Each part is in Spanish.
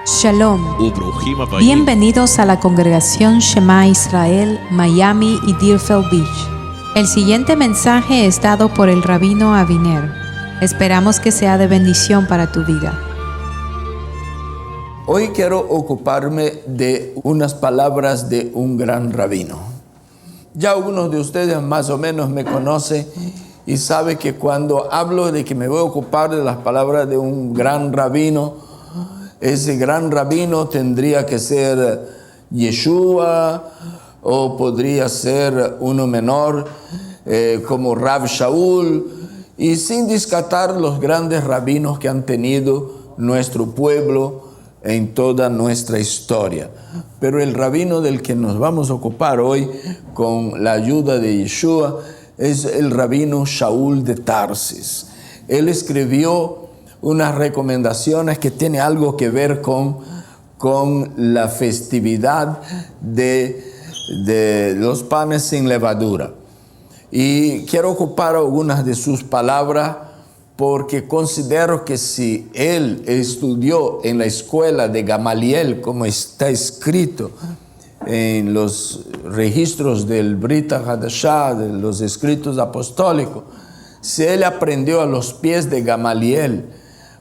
Shalom. וברוכים הבאים. Bienvenidos a la congregación Shema Israel, Miami y Deerfield Beach. El siguiente mensaje es dado por el rabino Aviner. Esperamos que sea de bendición para tu vida. Hoy quiero ocuparme de unas palabras de un gran rabino. Ya algunos de ustedes más o menos me conocen y saben que cuando hablo de que me voy a ocupar de las palabras de un gran rabino, ese gran rabino tendría que ser Yeshua o podría ser uno menor como Rav Shaul, y sin descartar los grandes rabinos que han tenido nuestro pueblo en toda nuestra historia. Pero el rabino del que nos vamos a ocupar hoy con la ayuda de Yeshua es el rabino Shaul de Tarsis. Él escribió unas recomendaciones que tienen algo que ver con la festividad de los panes sin levadura. Y quiero ocupar algunas de sus palabras porque considero que si él estudió en la escuela de Gamaliel, como está escrito en los registros del Brit Hadashah, de los escritos apostólicos, si él aprendió a los pies de Gamaliel,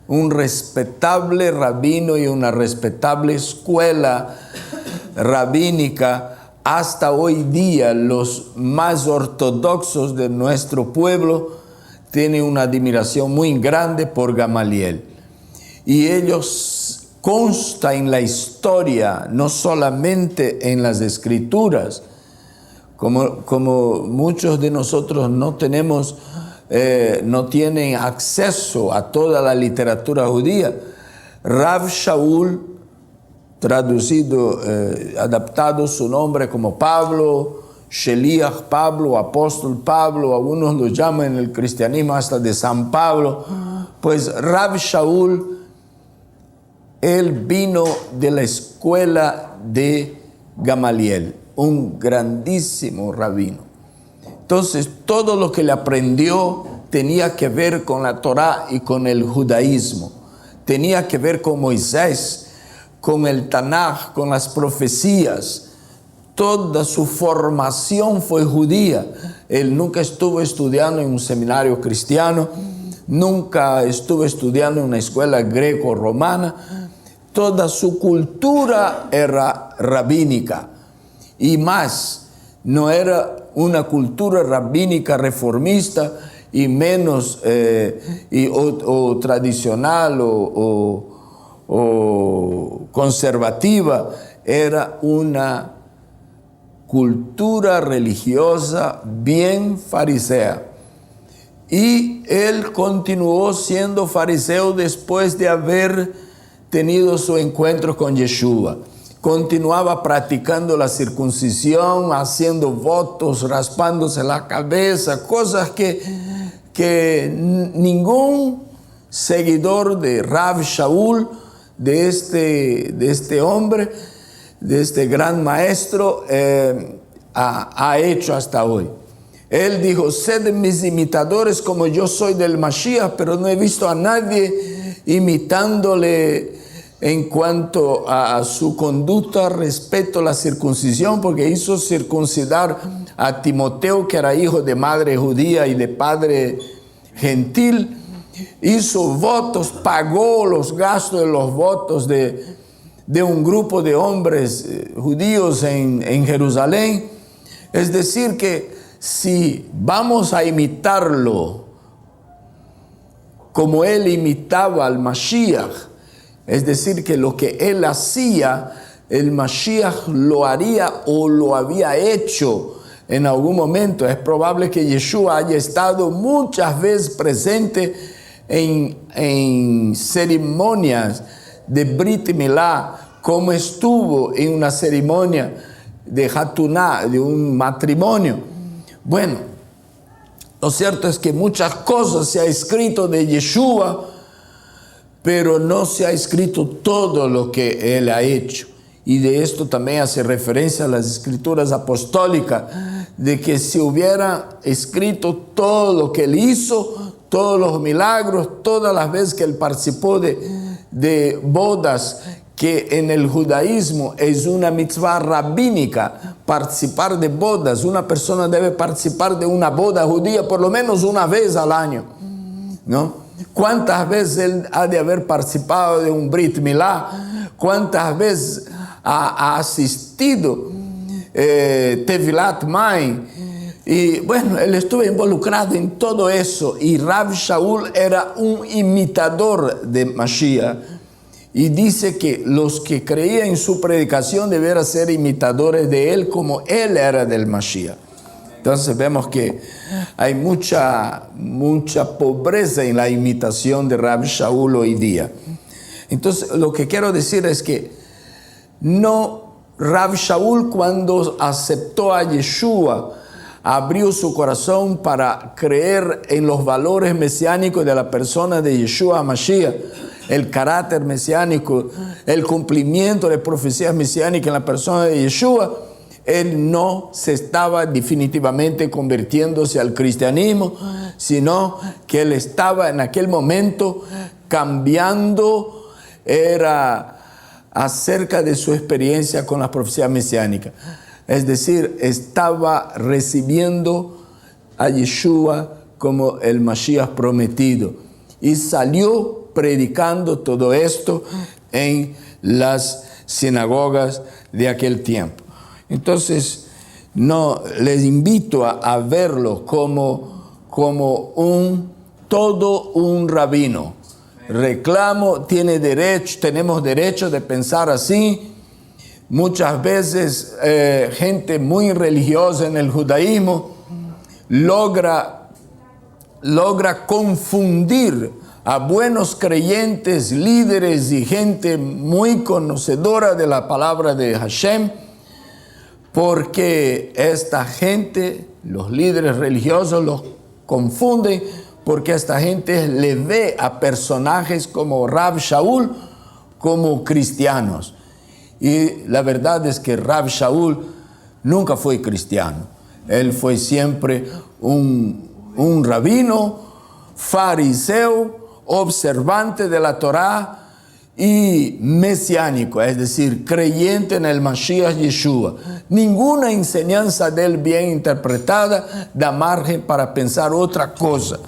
un respetable rabino y una respetable escuela rabínica, hasta hoy día los más ortodoxos de nuestro pueblo tienen una admiración muy grande por Gamaliel. Y ellos consta en la historia, no solamente en las escrituras, como muchos de nosotros no tienen acceso a toda la literatura judía. Rav Shaul, traducido, adaptado su nombre como Pablo, Sheliach Pablo, Apóstol Pablo, algunos lo llaman en el cristianismo hasta de San Pablo. Pues Rav Shaul, él vino de la escuela de Gamaliel, un grandísimo rabino. Entonces, todo lo que le aprendió tenía que ver con la Torá y con el judaísmo. Tenía que ver con Moisés, con el Tanaj, con las profecías. Toda su formación fue judía. Él nunca estuvo estudiando en un seminario cristiano, nunca estuvo estudiando en una escuela greco-romana. Toda su cultura era rabínica. Y más, no era una cultura rabínica reformista y menos o tradicional o conservativa. Era una cultura religiosa bien farisea. Y él continuó siendo fariseo después de haber tenido su encuentro con Yeshua. Continuaba practicando la circuncisión, haciendo votos, raspándose la cabeza, cosas que ningún seguidor de Rav Shaul, de este hombre, de este gran maestro, ha hecho hasta hoy. Él dijo: sed mis imitadores como yo soy del Mashiach, pero no he visto a nadie imitándole en cuanto a su conducta respecto a la circuncisión, porque hizo circuncidar a Timoteo, que era hijo de madre judía y de padre gentil. Hizo votos, pagó los gastos de los votos de un grupo de hombres judíos en Jerusalén. Es decir, que si vamos a imitarlo como él imitaba al Mashiach, es decir, que lo que él hacía, el Mashiach lo haría o lo había hecho en algún momento. Es probable que Yeshua haya estado muchas veces presente en ceremonias de Brit Milá, como estuvo en una ceremonia de Hatuná, de un matrimonio. Bueno, lo cierto es que muchas cosas se ha escrito de Yeshua, pero no se ha escrito todo lo que él ha hecho. Y de esto también hace referencia a las escrituras apostólicas, de que si hubiera escrito todo lo que él hizo, todos los milagros, todas las veces que él participó de bodas que en el judaísmo es una mitzvah rabínica participar de bodas. Una persona debe participar de una boda judía por lo menos una vez al año, ¿no? ¿Cuántas veces él ha de haber participado de un Brit Milá? ¿Cuántas veces ha asistido Tevilat Mai? Y bueno, él estuvo involucrado en todo eso. Y Rav Shaul era un imitador de Mashiach. Y dice que los que creían en su predicación debieran ser imitadores de él como él era del Mashiach. Entonces vemos que hay mucha pobreza en la imitación de Rav Shaul hoy día. Entonces lo que quiero decir es que Rav Shaul, cuando aceptó a Yeshua, abrió su corazón para creer en los valores mesiánicos de la persona de Yeshua Mashiach, el carácter mesiánico, el cumplimiento de profecías mesiánicas en la persona de Yeshua. Él no se estaba definitivamente convirtiéndose al cristianismo, sino que él estaba en aquel momento cambiando, era acerca de su experiencia con las profecías mesiánicas. Es decir, estaba recibiendo a Yeshua como el Mashiach prometido. Y salió predicando todo esto en las sinagogas de aquel tiempo. Entonces, les invito a verlo como todo un rabino. Tenemos derecho de pensar así. Muchas veces gente muy religiosa en el judaísmo logra confundir a buenos creyentes, líderes y gente muy conocedora de la palabra de Hashem, porque esta gente, los líderes religiosos, los confunden, porque esta gente le ve a personajes como Rav Shaul como cristianos. Y la verdad es que Rav Shaul nunca fue cristiano. Él fue siempre un rabino, fariseo, observante de la Torá y mesiánico, es decir, creyente en el Mashiach Yeshua. Ninguna enseñanza de él bien interpretada da margen para pensar otra cosa.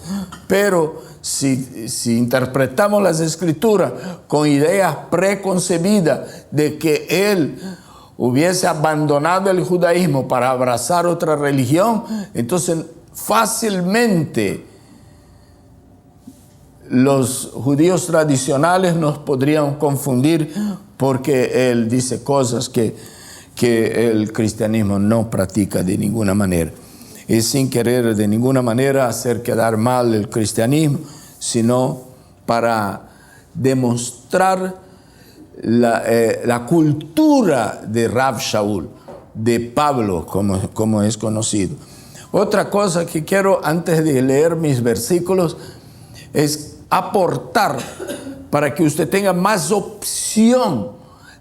Pero si interpretamos las Escrituras con ideas preconcebidas de que él hubiese abandonado el judaísmo para abrazar otra religión, entonces fácilmente los judíos tradicionales nos podrían confundir, porque él dice cosas que el cristianismo no practica de ninguna manera. Y sin querer de ninguna manera hacer quedar mal el cristianismo, sino para demostrar la cultura de Rav Shaul, de Pablo, como es conocido. Otra cosa que quiero, antes de leer mis versículos, es aportar para que usted tenga más opción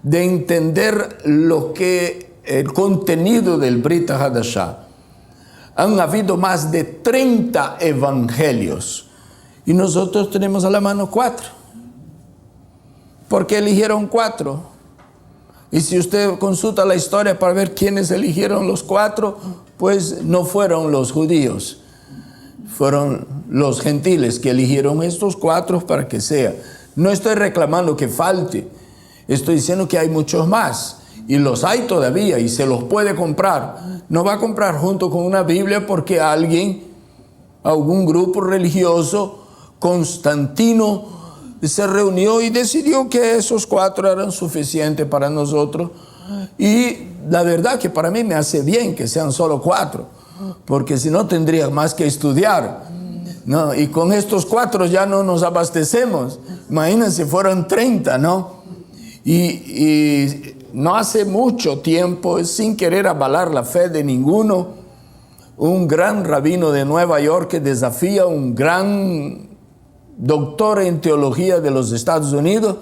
de entender el contenido del Brit Hadashah. Han habido más de 30 evangelios y nosotros tenemos a la mano 4. ¿Por qué eligieron 4? Y si usted consulta la historia para ver quiénes eligieron los 4, pues no fueron los judíos. Fueron los gentiles que eligieron estos 4 para que sea. No estoy reclamando que falte. Estoy diciendo que hay muchos más. Y los hay todavía y se los puede comprar. No va a comprar junto con una Biblia porque algún grupo religioso, Constantino, se reunió y decidió que esos 4 eran suficientes para nosotros. Y la verdad que para mí me hace bien que sean solo 4. Porque si no tendría más que estudiar, ¿no? Y con estos 4 ya no nos abastecemos. Imagínense, fueron 30, ¿no? Y no hace mucho tiempo, sin querer avalar la fe de ninguno, un gran rabino de Nueva York que desafía a un gran doctor en teología de los Estados Unidos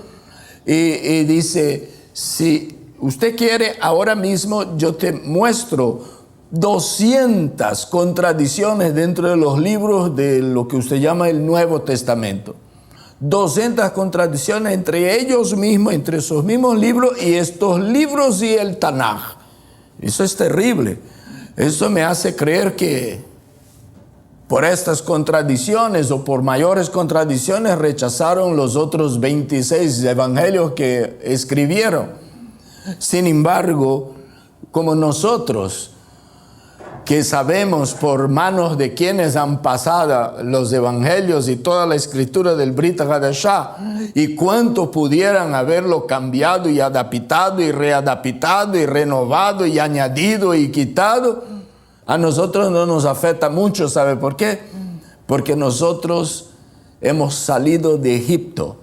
y dice: si usted quiere, ahora mismo yo te muestro 200 contradicciones dentro de los libros de lo que usted llama el Nuevo Testamento. 200 contradicciones entre ellos mismos, entre sus mismos libros y estos libros y el Tanaj. Eso es terrible. Eso me hace creer que por estas contradicciones o por mayores contradicciones rechazaron los otros 26 evangelios que escribieron. Sin embargo, como nosotros, que sabemos por manos de quienes han pasado los evangelios y toda la escritura del Brit Hadashah, y cuánto pudieran haberlo cambiado y adaptado y readaptado y renovado y añadido y quitado, a nosotros no nos afecta mucho. ¿Sabe por qué? Porque nosotros hemos salido de Egipto,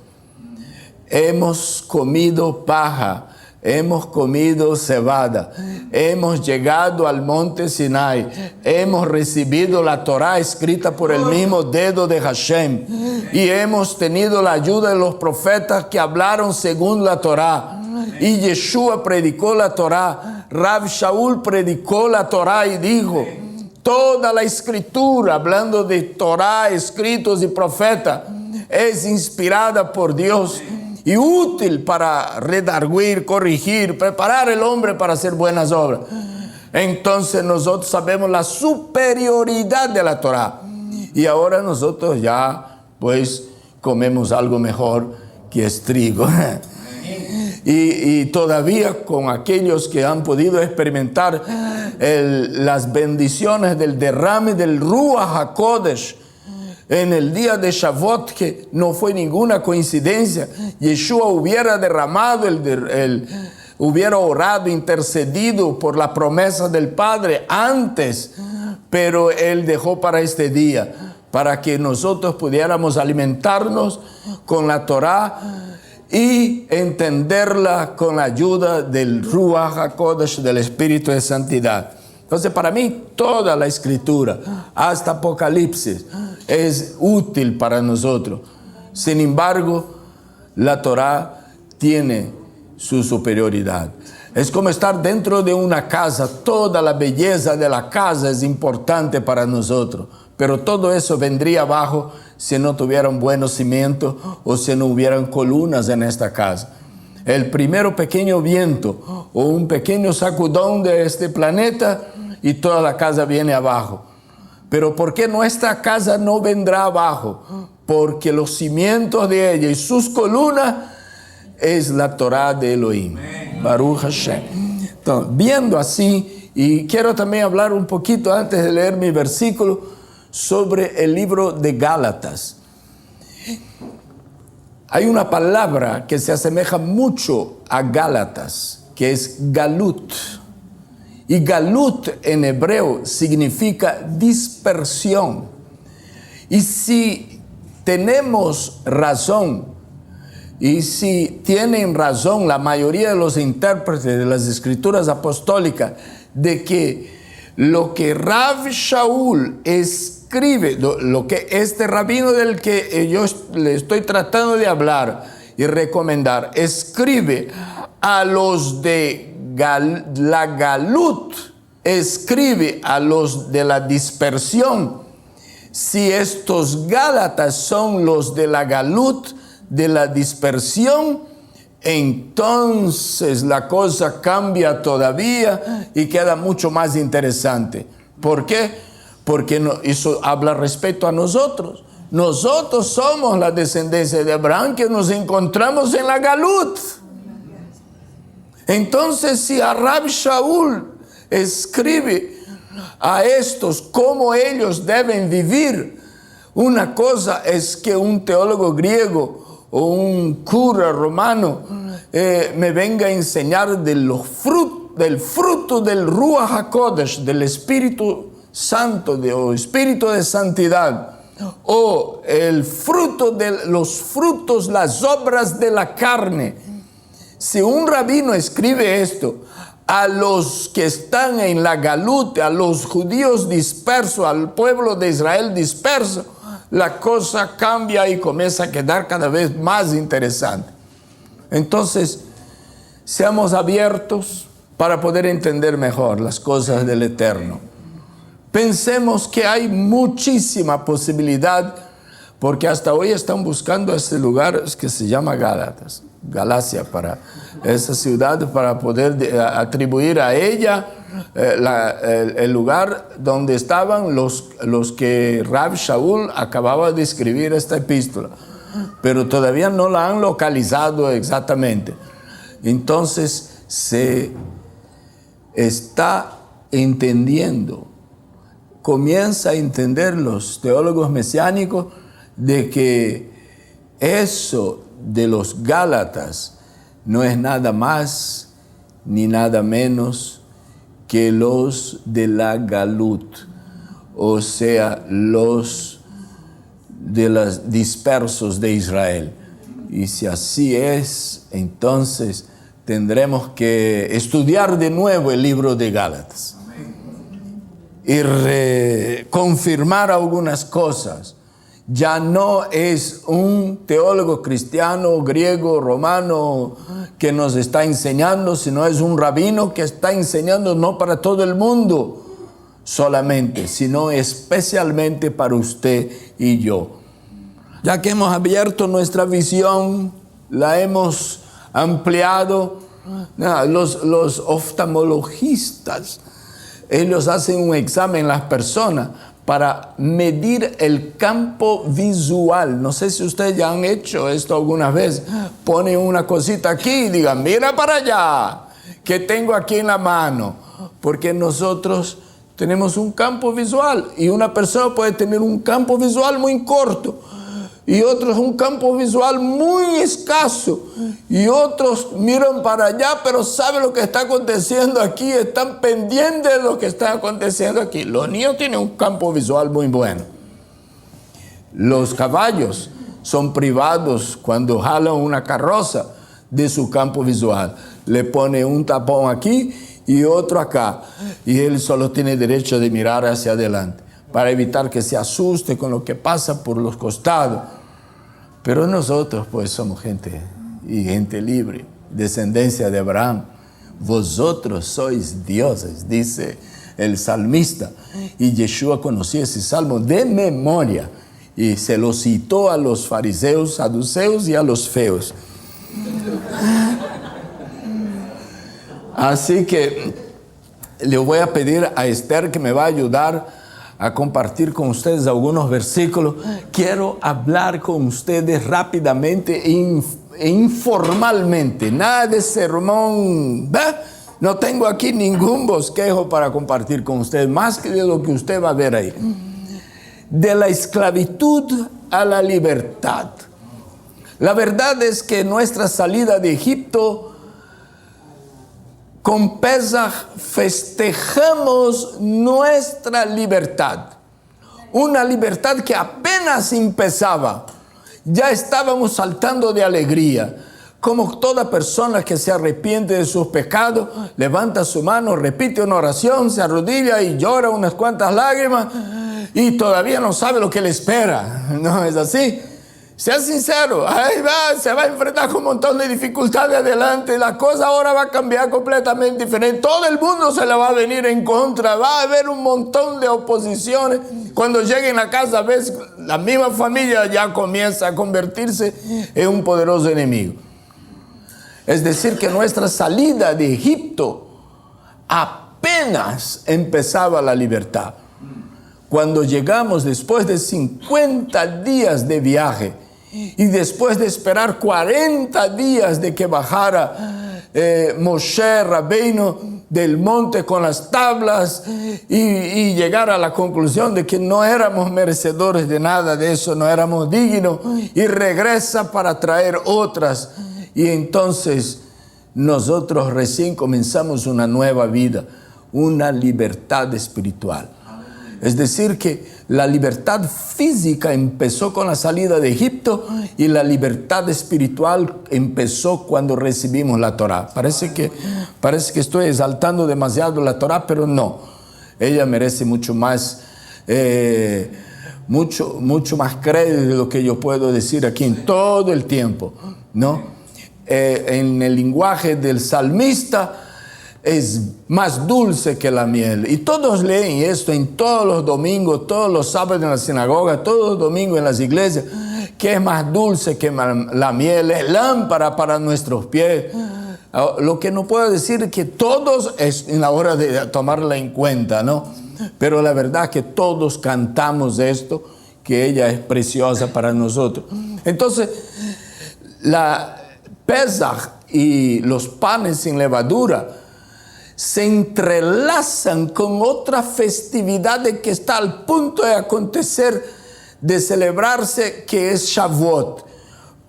hemos comido paja, hemos comido cebada, hemos llegado al monte Sinai, hemos recibido la Torá escrita por el mismo dedo de Hashem y hemos tenido la ayuda de los profetas que hablaron según la Torá. Y Yeshua predicó la Torá, Rav Shaul predicó la Torá y dijo: toda la escritura, hablando de Torá, escritos y profetas, es inspirada por Dios y útil para redarguir, corregir, preparar el hombre para hacer buenas obras. Entonces nosotros sabemos la superioridad de la Torá. Y ahora nosotros ya pues comemos algo mejor que es trigo. Y todavía con aquellos que han podido experimentar las bendiciones del derrame del Ruach HaKodesh en el día de Shavuot, que no fue ninguna coincidencia. Yeshua hubiera derramado, hubiera orado, intercedido por la promesa del Padre antes, pero Él dejó para este día, para que nosotros pudiéramos alimentarnos con la Torá y entenderla con la ayuda del Ruach HaKodesh, del Espíritu de Santidad. Entonces, para mí, toda la Escritura, hasta Apocalipsis, es útil para nosotros. Sin embargo, la Torá tiene su superioridad. Es como estar dentro de una casa. Toda la belleza de la casa es importante para nosotros, pero todo eso vendría abajo si no tuvieran buenos cimientos o si no hubieran columnas en esta casa. El primero pequeño viento o un pequeño sacudón de este planeta y toda la casa viene abajo. Pero ¿por qué nuestra casa no vendrá abajo? Porque los cimientos de ella y sus columnas es la Torá de Elohim. Baruch Hashem. Entonces, viendo así, y quiero también hablar un poquito antes de leer mi versículo sobre el libro de Gálatas. Hay una palabra que se asemeja mucho a Gálatas, que es galut. Y galut en hebreo significa dispersión. Y si tenemos razón, y si tienen razón la mayoría de los intérpretes de las escrituras apostólicas, de que lo que Rav Shaul escribe, lo que este rabino del que yo le estoy tratando de hablar y recomendar, escribe a los de la galut, escribe a los de la dispersión. Si estos gálatas son los de la galut, de la dispersión, entonces la cosa cambia todavía y queda mucho más interesante. ¿Por qué? Porque eso habla respecto a nosotros. Nosotros somos la descendencia de Abraham que nos encontramos en la galut. Entonces, si a Rav Shaul escribe a estos cómo ellos deben vivir, una cosa es que un teólogo griego o un cura romano me venga a enseñar del fruto del Ruach HaKodesh, del Espíritu Santo, o Espíritu de Santidad, o el fruto de los frutos, las obras de la carne. Si un rabino escribe esto a los que están en la galut, a los judíos dispersos, al pueblo de Israel disperso, la cosa cambia y comienza a quedar cada vez más interesante. Entonces, seamos abiertos para poder entender mejor las cosas del Eterno. Pensemos que hay muchísima posibilidad porque hasta hoy están buscando este lugar que se llama Galacia, para esa ciudad, para poder atribuir a ella el lugar donde estaban los que Rab Shaul acababa de escribir esta epístola, pero todavía no la han localizado exactamente. Entonces se está entendiendo, comienza a entender los teólogos mesiánicos de que eso de los Gálatas no es nada más ni nada menos que los de la Galut, o sea, los de los dispersos de Israel. Y si así es, entonces tendremos que estudiar de nuevo el libro de Gálatas y confirmar algunas cosas. Ya no es un teólogo cristiano, griego, romano que nos está enseñando, sino es un rabino que está enseñando no para todo el mundo solamente, sino especialmente para usted y yo. Ya que hemos abierto nuestra visión, la hemos ampliado, los oftalmologistas, ellos hacen un examen en las personas para medir el campo visual. No sé si ustedes ya han hecho esto alguna vez. Ponen una cosita aquí y digan, mira para allá, que tengo aquí en la mano. Porque nosotros tenemos un campo visual y una persona puede tener un campo visual muy corto y otros un campo visual muy escaso, y otros miran para allá pero saben lo que está aconteciendo aquí, están pendientes de lo que está aconteciendo aquí. Los niños tienen un campo visual muy bueno. Los caballos son privados cuando jalan una carroza de su campo visual. Le pone un tapón aquí y otro acá, y él solo tiene derecho de mirar hacia adelante para evitar que se asuste con lo que pasa por los costados. Pero nosotros pues somos gente libre, descendencia de Abraham. Vosotros sois dioses, dice el salmista. Y Yeshua conocía ese salmo de memoria y se lo citó a los fariseos, saduceos y a los feos. Así que le voy a pedir a Esther que me va a ayudar a compartir con ustedes algunos versículos. Quiero hablar con ustedes rápidamente e informalmente, nada de sermón. No tengo aquí ningún bosquejo para compartir con ustedes, más que de lo que usted va a ver ahí. De la esclavitud a la libertad. La verdad es que nuestra salida de Egipto, con Pesaj festejamos nuestra libertad. Una libertad que apenas empezaba. Ya estábamos saltando de alegría. Como toda persona que se arrepiente de sus pecados, levanta su mano, repite una oración, se arrodilla y llora unas cuantas lágrimas y todavía no sabe lo que le espera. ¿No es así? Sea sincero, ahí va, se va a enfrentar con un montón de dificultades adelante. La cosa ahora va a cambiar completamente diferente. Todo el mundo se le va a venir en contra. Va a haber un montón de oposiciones. Cuando lleguen a casa, ves, la misma familia ya comienza a convertirse en un poderoso enemigo. Es decir, que nuestra salida de Egipto apenas empezaba la libertad. Cuando llegamos después de 50 días de viaje, y después de esperar 40 días de que bajara Moshe Rabbeinu del monte con las tablas y llegar a la conclusión de que no éramos merecedores de nada de eso, no éramos dignos, y regresa para traer otras, y entonces nosotros recién comenzamos una nueva vida, una libertad espiritual. Es decir, que la libertad física empezó con la salida de Egipto y la libertad espiritual empezó cuando recibimos la Torá. Parece que estoy exaltando demasiado la Torá, pero no. Ella merece mucho más, mucho más crédito de lo que yo puedo decir aquí en todo el tiempo, ¿no? En el lenguaje del salmista, es más dulce que la miel. Y todos leen esto en todos los domingos, todos los sábados en la sinagoga, todos los domingos en las iglesias, que es más dulce que la miel, es lámpara para nuestros pies. Lo que no puedo decir es que todos es en la hora de tomarla en cuenta, ¿no? Pero la verdad es que todos cantamos esto, que ella es preciosa para nosotros. Entonces, la Pesaj y los panes sin levadura se entrelazan con otra festividad que está al punto de acontecer, de celebrarse, que es Shavuot.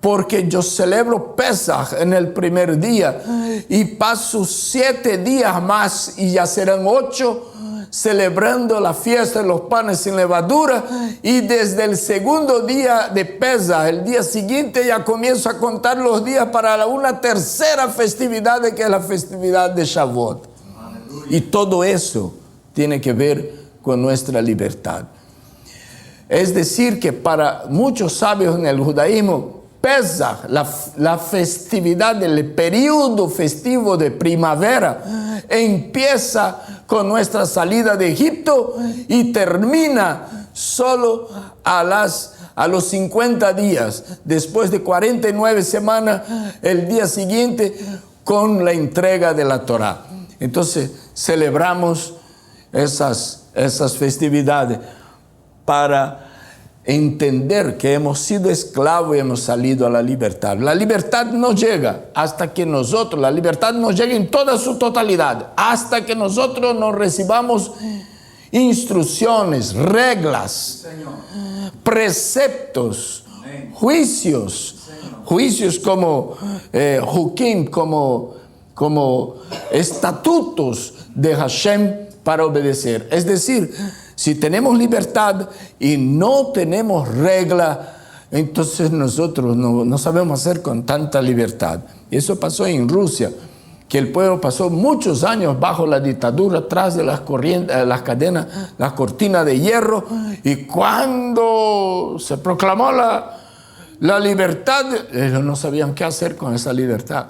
Porque yo celebro Pesaj en el primer día y paso 7 días más y ya serán 8 celebrando la fiesta de los panes sin levadura, y desde el segundo día de Pesaj, el día siguiente, ya comienzo a contar los días para una tercera festividad, que es la festividad de Shavuot. Y todo eso tiene que ver con nuestra libertad. Es decir, que para muchos sabios en el judaísmo, Pesaj, la festividad del periodo festivo de primavera, empieza con nuestra salida de Egipto y termina solo a los 50 días, después de 49 semanas, el día siguiente, con la entrega de la Torá. Entonces celebramos esas festividades para entender que hemos sido esclavos y hemos salido a la libertad. La libertad no llega hasta que nosotros, la libertad nos llega en toda su totalidad, hasta que nosotros nos recibamos instrucciones, reglas, preceptos, juicios como Hukim, como estatutos de Hashem para obedecer. Es decir, si tenemos libertad y no tenemos regla, entonces nosotros no sabemos hacer con tanta libertad. Y eso pasó en Rusia, que el pueblo pasó muchos años bajo la dictadura, tras de las cadenas, las cortinas de hierro, y cuando se proclamó la libertad, ellos no sabían qué hacer con esa libertad.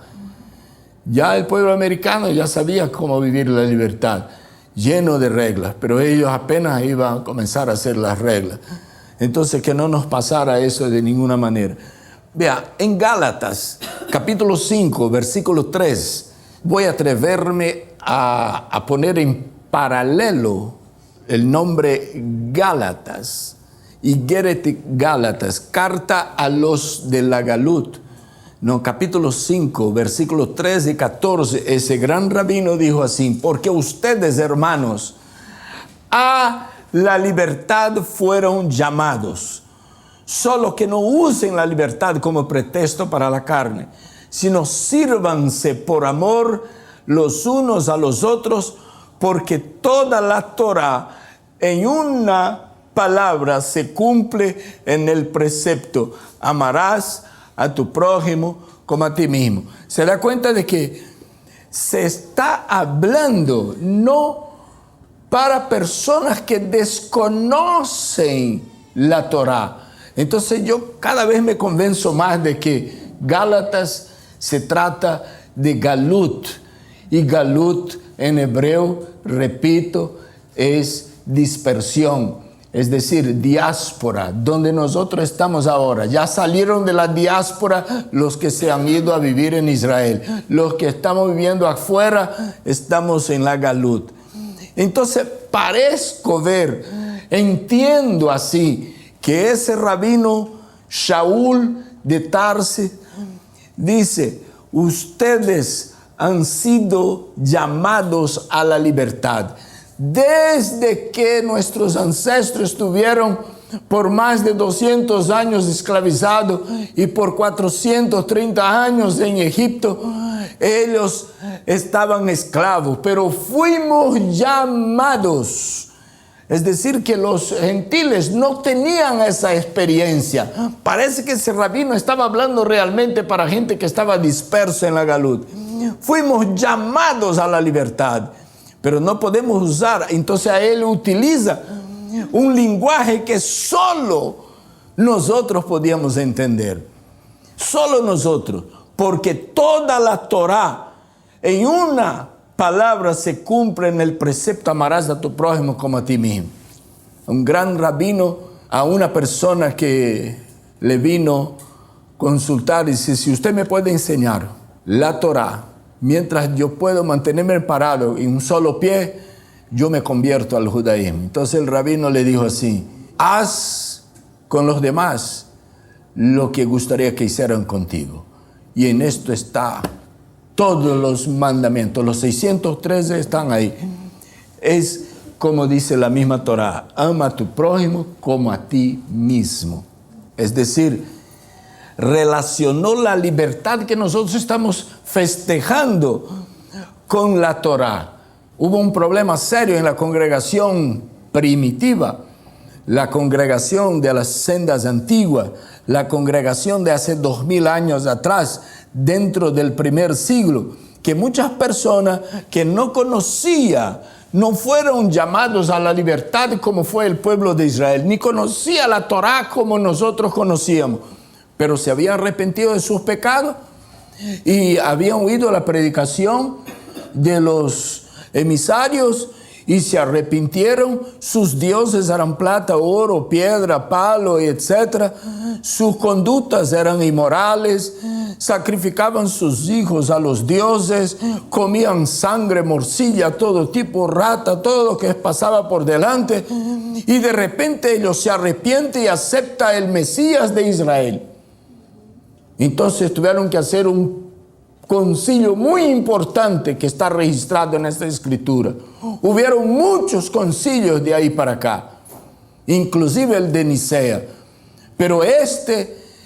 Ya el pueblo americano ya sabía cómo vivir la libertad, lleno de reglas, pero ellos apenas iban a comenzar a hacer las reglas. Entonces, que no nos pasara eso de ninguna manera. Vea, en Gálatas, capítulo 5, versículo 3, voy a atreverme a poner en paralelo el nombre Gálatas y Geretik Gálatas, carta a los de la Galut. No, capítulo 5, versículos 13 y 14, ese gran rabino dijo así: porque ustedes, hermanos, a la libertad fueron llamados, solo que no usen la libertad como pretexto para la carne, sino sírvanse por amor los unos a los otros, porque toda la Torá en una palabra se cumple en el precepto: amarás a tu prójimo como a ti mismo. Se da cuenta de que se está hablando no para personas que desconocen la Torá. Entonces yo cada vez me convenzo más de que Gálatas se trata de Galut, y Galut en hebreo, repito, es dispersión. Es decir, diáspora, donde nosotros estamos ahora. Ya salieron de la diáspora los que se han ido a vivir en Israel. Los que estamos viviendo afuera, estamos en la Galut. Entonces, entiendo así, que ese rabino Shaul de Tarsis dice: ustedes han sido llamados a la libertad. Desde que nuestros ancestros estuvieron por más de 200 años esclavizados y por 430 años en Egipto, ellos estaban esclavos, pero fuimos llamados. Es decir, que los gentiles no tenían esa experiencia. Parece que ese rabino estaba hablando realmente para gente que estaba dispersa en la Galut. Fuimos llamados a la libertad. Pero no podemos usar, entonces él utiliza un lenguaje que solo nosotros podíamos entender. Solo nosotros, porque toda la Torá en una palabra se cumple en el precepto: amarás a tu prójimo como a ti mismo. Un gran rabino, a una persona que le vino a consultar, dice: si usted me puede enseñar la Torá, mientras yo puedo mantenerme parado en un solo pie, yo me convierto al judaísmo. Entonces el rabino le dijo así: haz con los demás lo que gustaría que hicieran contigo. Y en esto está todos los mandamientos, los 613 están ahí. Es como dice la misma Torá: ama a tu prójimo como a ti mismo. Es decir, relacionó la libertad que nosotros estamos festejando con la Torá. Hubo un problema serio en la congregación primitiva, la congregación de las sendas antiguas, la congregación de hace 2000 años atrás, dentro del primer siglo, que muchas personas que no conocían, no fueron llamados a la libertad como fue el pueblo de Israel, ni conocía la Torá como nosotros conocíamos, pero se habían arrepentido de sus pecados y habían oído la predicación de los emisarios y se arrepintieron. Sus dioses eran plata, oro, piedra, palo, etc. Sus conductas eran inmorales, sacrificaban sus hijos a los dioses, comían sangre, morcilla, todo tipo, rata, todo lo que pasaba por delante, y de repente ellos se arrepienten y aceptan el Mesías de Israel. Entonces tuvieron que hacer un concilio muy importante que está registrado en esta escritura. Hubieron muchos concilios de ahí para acá, inclusive el de Nicea, pero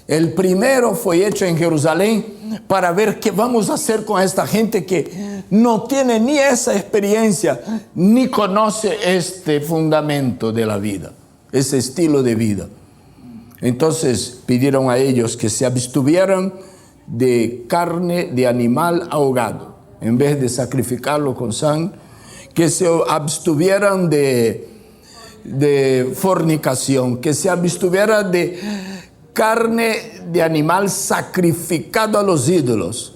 el primero fue hecho en Jerusalén para ver qué vamos a hacer con esta gente que no tiene ni esa experiencia, ni conoce este fundamento de la vida, ese estilo de vida. Entonces pidieron a ellos que se abstuvieran de carne de animal ahogado, en vez de sacrificarlo con sangre, que se abstuvieran de fornicación, que se abstuvieran de carne de animal sacrificado a los ídolos.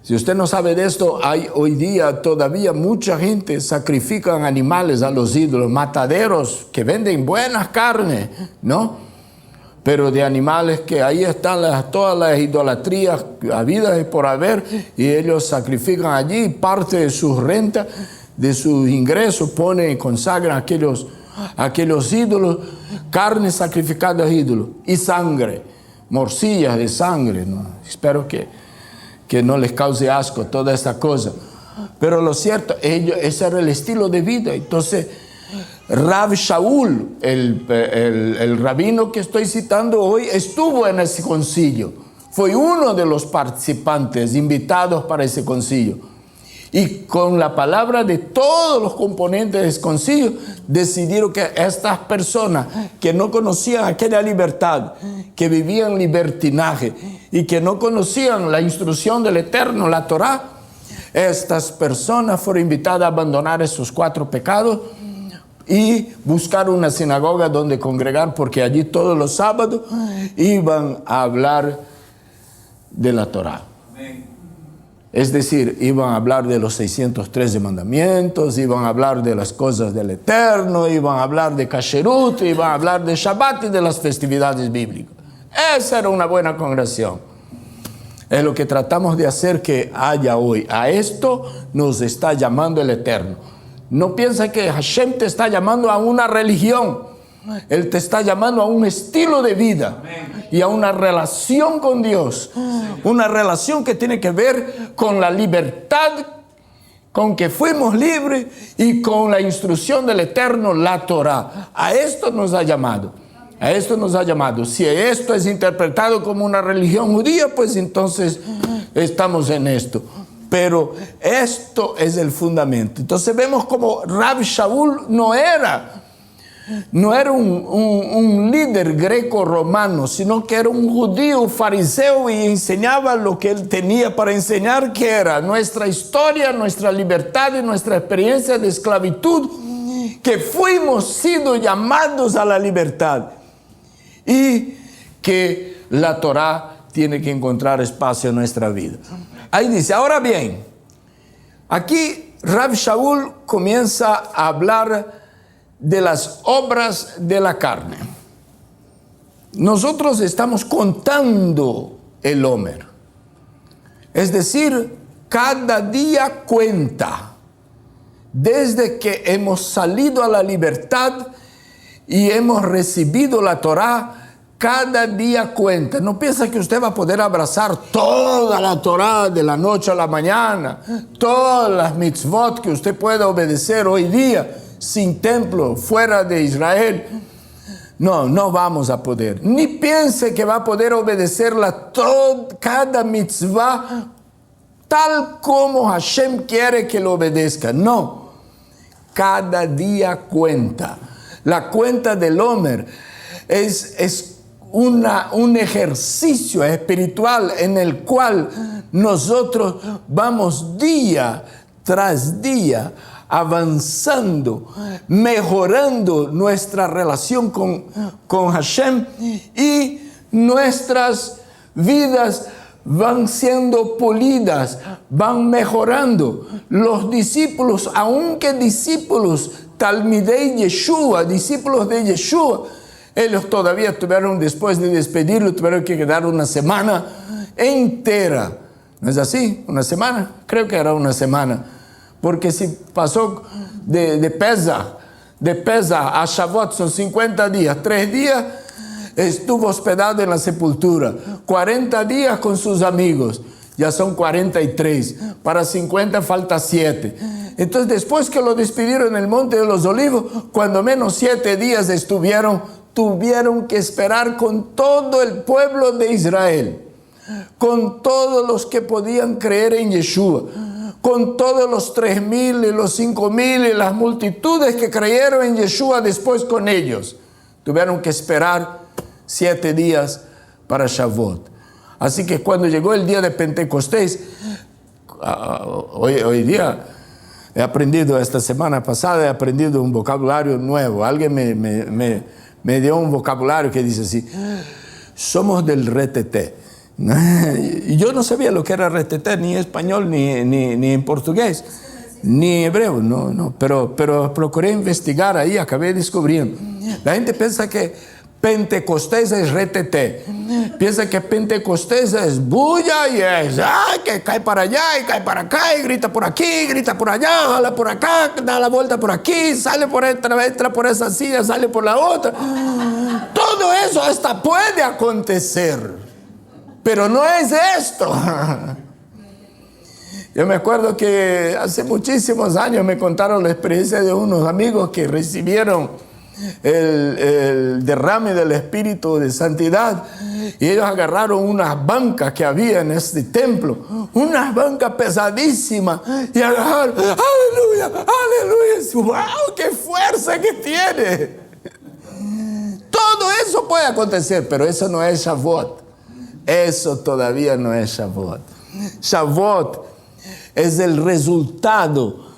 Si usted no sabe de esto, hay hoy día todavía mucha gente sacrifican animales a los ídolos, mataderos que venden buenas carnes, ¿no? Pero de animales que ahí están todas las idolatrías habidas y por haber, y ellos sacrifican allí parte de sus rentas, de sus ingresos, ponen y consagran aquellos ídolos, carne sacrificada a ídolos, y sangre, morcillas de sangre, ¿no? Espero que no les cause asco toda esta cosa. Pero lo cierto, ese era el estilo de vida. Entonces, Rav Shaul, el rabino que estoy citando hoy, estuvo en ese concilio. Fue uno de los participantes invitados para ese concilio. Y con la palabra de todos los componentes de ese concilio, decidieron que estas personas que no conocían aquella libertad, que vivían libertinaje y que no conocían la instrucción del Eterno, la Torá, estas personas fueron invitadas a abandonar esos 4 pecados y buscar una sinagoga donde congregar, porque allí todos los sábados iban a hablar de la Torá. Es decir, iban a hablar de los 613 mandamientos, iban a hablar de las cosas del Eterno, iban a hablar de Kasherut, iban a hablar de Shabbat y de las festividades bíblicas. Esa era una buena congregación. Es lo que tratamos de hacer que haya hoy. A esto nos está llamando el Eterno. No piensa que Hashem te está llamando a una religión. Él te está llamando a un estilo de vida y a una relación con Dios. Una relación que tiene que ver con la libertad con que fuimos libres y con la instrucción del Eterno, la Torá. A esto nos ha llamado. A esto nos ha llamado. Si esto es interpretado como una religión judía, pues entonces estamos en esto. Pero esto es el fundamento. Entonces vemos como Rav Shaul no era un líder greco-romano, sino que era un judío fariseo y enseñaba lo que él tenía para enseñar, que era nuestra historia, nuestra libertad y nuestra experiencia de esclavitud, que fuimos sido llamados a la libertad y que la Torá tiene que encontrar espacio en nuestra vida. Ahí dice, ahora bien, aquí Rav Shaul comienza a hablar de las obras de la carne. Nosotros estamos contando el Omer. Es decir, cada día cuenta. Desde que hemos salido a la libertad y hemos recibido la Torá, cada día cuenta. No piensa que usted va a poder abrazar toda la Torá de la noche a la mañana, todas las mitzvot que usted puede obedecer hoy día sin templo, fuera de Israel. No, no vamos a poder. Ni piense que va a poder obedecerla cada mitzvah tal como Hashem quiere que lo obedezca. No, cada día cuenta. La cuenta del Omer es un ejercicio espiritual en el cual nosotros vamos día tras día avanzando, mejorando nuestra relación con Hashem, y nuestras vidas van siendo polidas, van mejorando. Los discípulos, aunque discípulos Talmidei Yeshua, discípulos de Yeshua, ellos todavía tuvieron, después de despedirlo, tuvieron que quedar una semana entera. ¿No es así? ¿Una semana? Creo que era una semana. Porque si pasó de Pesach a Shavuot son 50 días. 3 días estuvo hospedado en la sepultura. 40 días con sus amigos. Ya son 43. Para 50 falta 7. Entonces, después que lo despidieron en el Monte de los Olivos, cuando menos 7 días tuvieron que esperar con todo el pueblo de Israel, con todos los que podían creer en Yeshua, con todos los 3,000 y los 5,000 y las multitudes que creyeron en Yeshua después con ellos. Tuvieron que esperar 7 días para Shavuot. Así que cuando llegó el día de Pentecostés, hoy día he aprendido, esta semana pasada he aprendido un vocabulario nuevo. Alguien me dio un vocabulario que dice así: somos del reteté. Y yo no sabía lo que era reteté, ni en español, ni en portugués, ni hebreo, no. Pero procuré investigar ahí, acabé descubriendo. La gente piensa que Pentecostés es reteté. Piensa que Pentecostés es bulla y es que cae para allá y cae para acá y grita por aquí, grita por allá, jala por acá, da la vuelta por aquí, sale por esta, entra por esa silla, sale por la otra. Todo eso hasta puede acontecer, pero no es esto. Yo me acuerdo que hace muchísimos años me contaron la experiencia de unos amigos que recibieron el derrame del Espíritu de Santidad, y ellos agarraron unas bancas que había en este templo, unas bancas pesadísimas, y agarraron, aleluya, aleluya, wow, qué fuerza que tiene. Todo eso puede acontecer, pero eso no es Shavuot. Eso todavía no es Shavuot. Shavuot es el resultado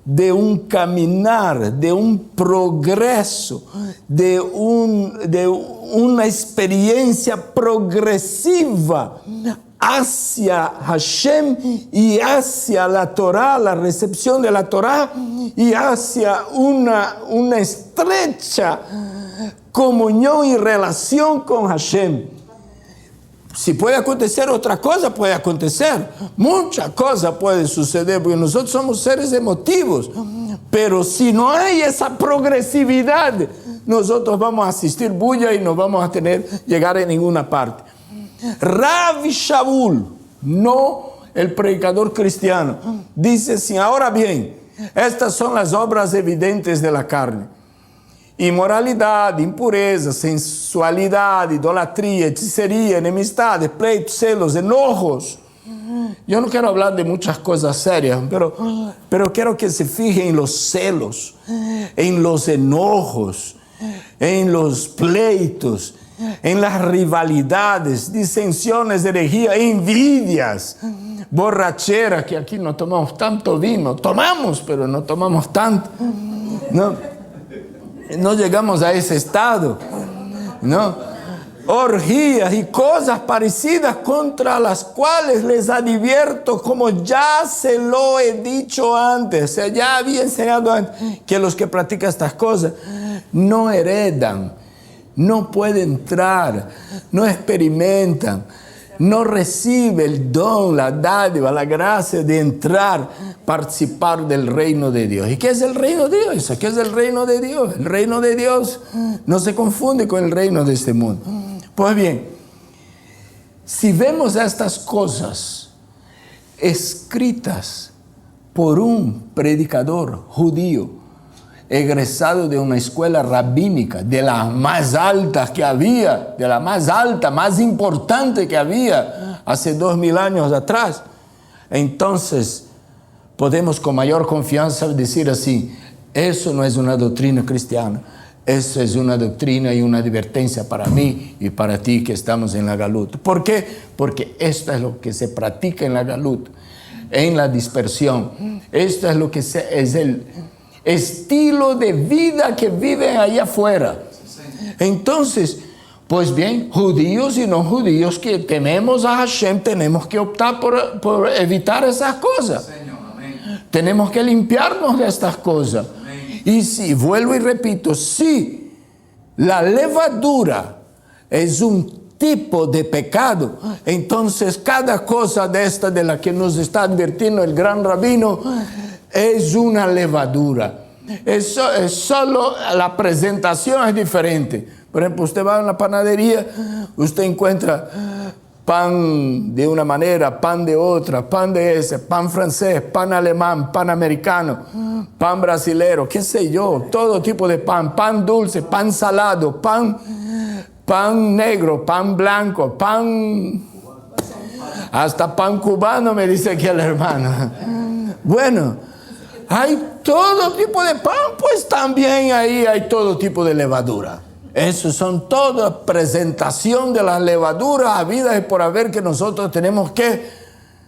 de un caminar, de un progreso, de una experiencia progresiva hacia Hashem y hacia la Torá, la recepción de la Torá, y hacia una estrecha comunión y relación con Hashem. Si puede acontecer otra cosa, puede acontecer. Muchas cosas pueden suceder, porque nosotros somos seres emotivos. Pero si no hay esa progresividad, nosotros vamos a asistir bulla y no vamos a llegar a ninguna parte. Rav Shaul, no el predicador cristiano, dice así: ahora bien, estas son las obras evidentes de la carne: inmoralidad, impureza, sensualidad, idolatría, hechicería, enemistades, pleitos, celos, enojos. Yo no quiero hablar de muchas cosas serias, pero quiero que se fijen en los celos, en los enojos, en los pleitos, en las rivalidades, disensiones, herejía, envidias, borrachera, que aquí no tomamos tanto vino. Tomamos, pero no tomamos tanto. No llegamos a ese estado, ¿no? orgías y cosas parecidas, contra las cuales les advierto, como ya se lo he dicho antes, o sea, ya había enseñado antes, que los que practican estas cosas no heredan, no pueden entrar, no experimentan, no recibe el don, la dádiva, la gracia de entrar, participar del reino de Dios. ¿Y qué es el reino de Dios? ¿Qué es el reino de Dios? El reino de Dios no se confunde con el reino de este mundo. Pues bien, si vemos estas cosas escritas por un predicador judío, egresado de una escuela rabínica, de las más altas que había, de la más alta, más importante que había hace 2000 años atrás, entonces podemos con mayor confianza decir así: eso no es una doctrina cristiana, eso es una doctrina y una advertencia para mí y para ti que estamos en la Galut. ¿Por qué? Porque esto es lo que se practica en la Galut, en la dispersión. Esto es lo que es el estilo de vida que viven allá afuera. Entonces, pues bien, judíos y no judíos que tememos a Hashem, tenemos que optar por evitar esas cosas. Tenemos que limpiarnos de estas cosas. Y si, vuelvo y repito, si la levadura es un tipo de pecado, entonces cada cosa de esta de la que nos está advirtiendo el gran rabino es una levadura. Eso es solo la presentación es diferente. Por ejemplo, usted va a una panadería, usted encuentra pan de una manera, pan de otra, pan de ese, pan francés, pan alemán, pan americano, pan brasilero, qué sé yo, todo tipo de pan, pan dulce, pan salado, pan negro, pan blanco, pan, hasta pan cubano, me dice aquí el hermano. Bueno, hay todo tipo de pan, pues también ahí hay todo tipo de levadura. Eso son toda presentación de las levaduras habidas y por haber que nosotros tenemos que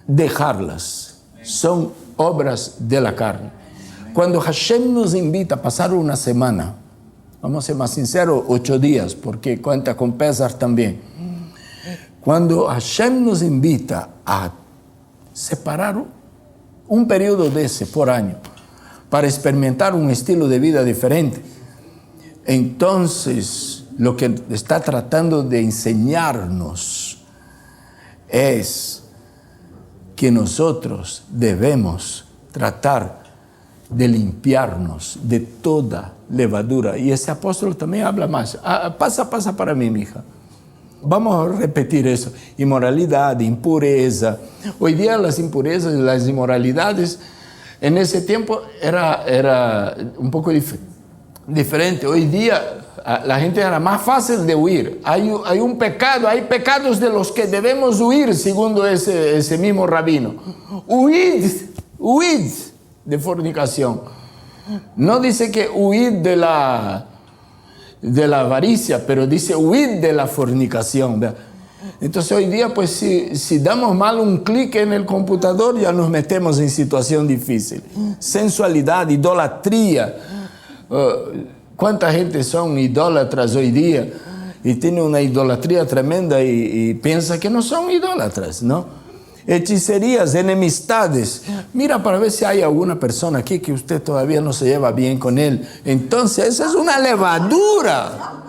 dejarlas. Son obras de la carne. Cuando Hashem nos invita a pasar una semana, vamos a ser más sinceros, 8 días, porque cuenta con Pesach también. Cuando Hashem nos invita a separar un periodo de ese por año, para experimentar un estilo de vida diferente, entonces lo que está tratando de enseñarnos es que nosotros debemos tratar de limpiarnos de toda levadura. Y ese apóstol también habla más. Pasa para mí, mija. Vamos a repetir eso. Inmoralidad, impureza. Hoy día las impurezas y las inmoralidades en ese tiempo era un poco diferente. Hoy día la gente era más fácil de huir. Hay un pecado, hay pecados de los que debemos huir, según ese mismo rabino. Huid de fornicación. No dice que huid de la avaricia, pero dice huid de la fornicación, ¿verdad? Entonces hoy día, pues si damos mal un clic en el computador, ya nos metemos en situación difícil. Sensualidad, idolatría. ¿Cuánta gente son idólatras hoy día? Y tiene una idolatría tremenda y piensa que no son idólatras, ¿no? Hechicerías, enemistades. Mira para ver si hay alguna persona aquí que usted todavía no se lleva bien con él. Entonces esa es una levadura.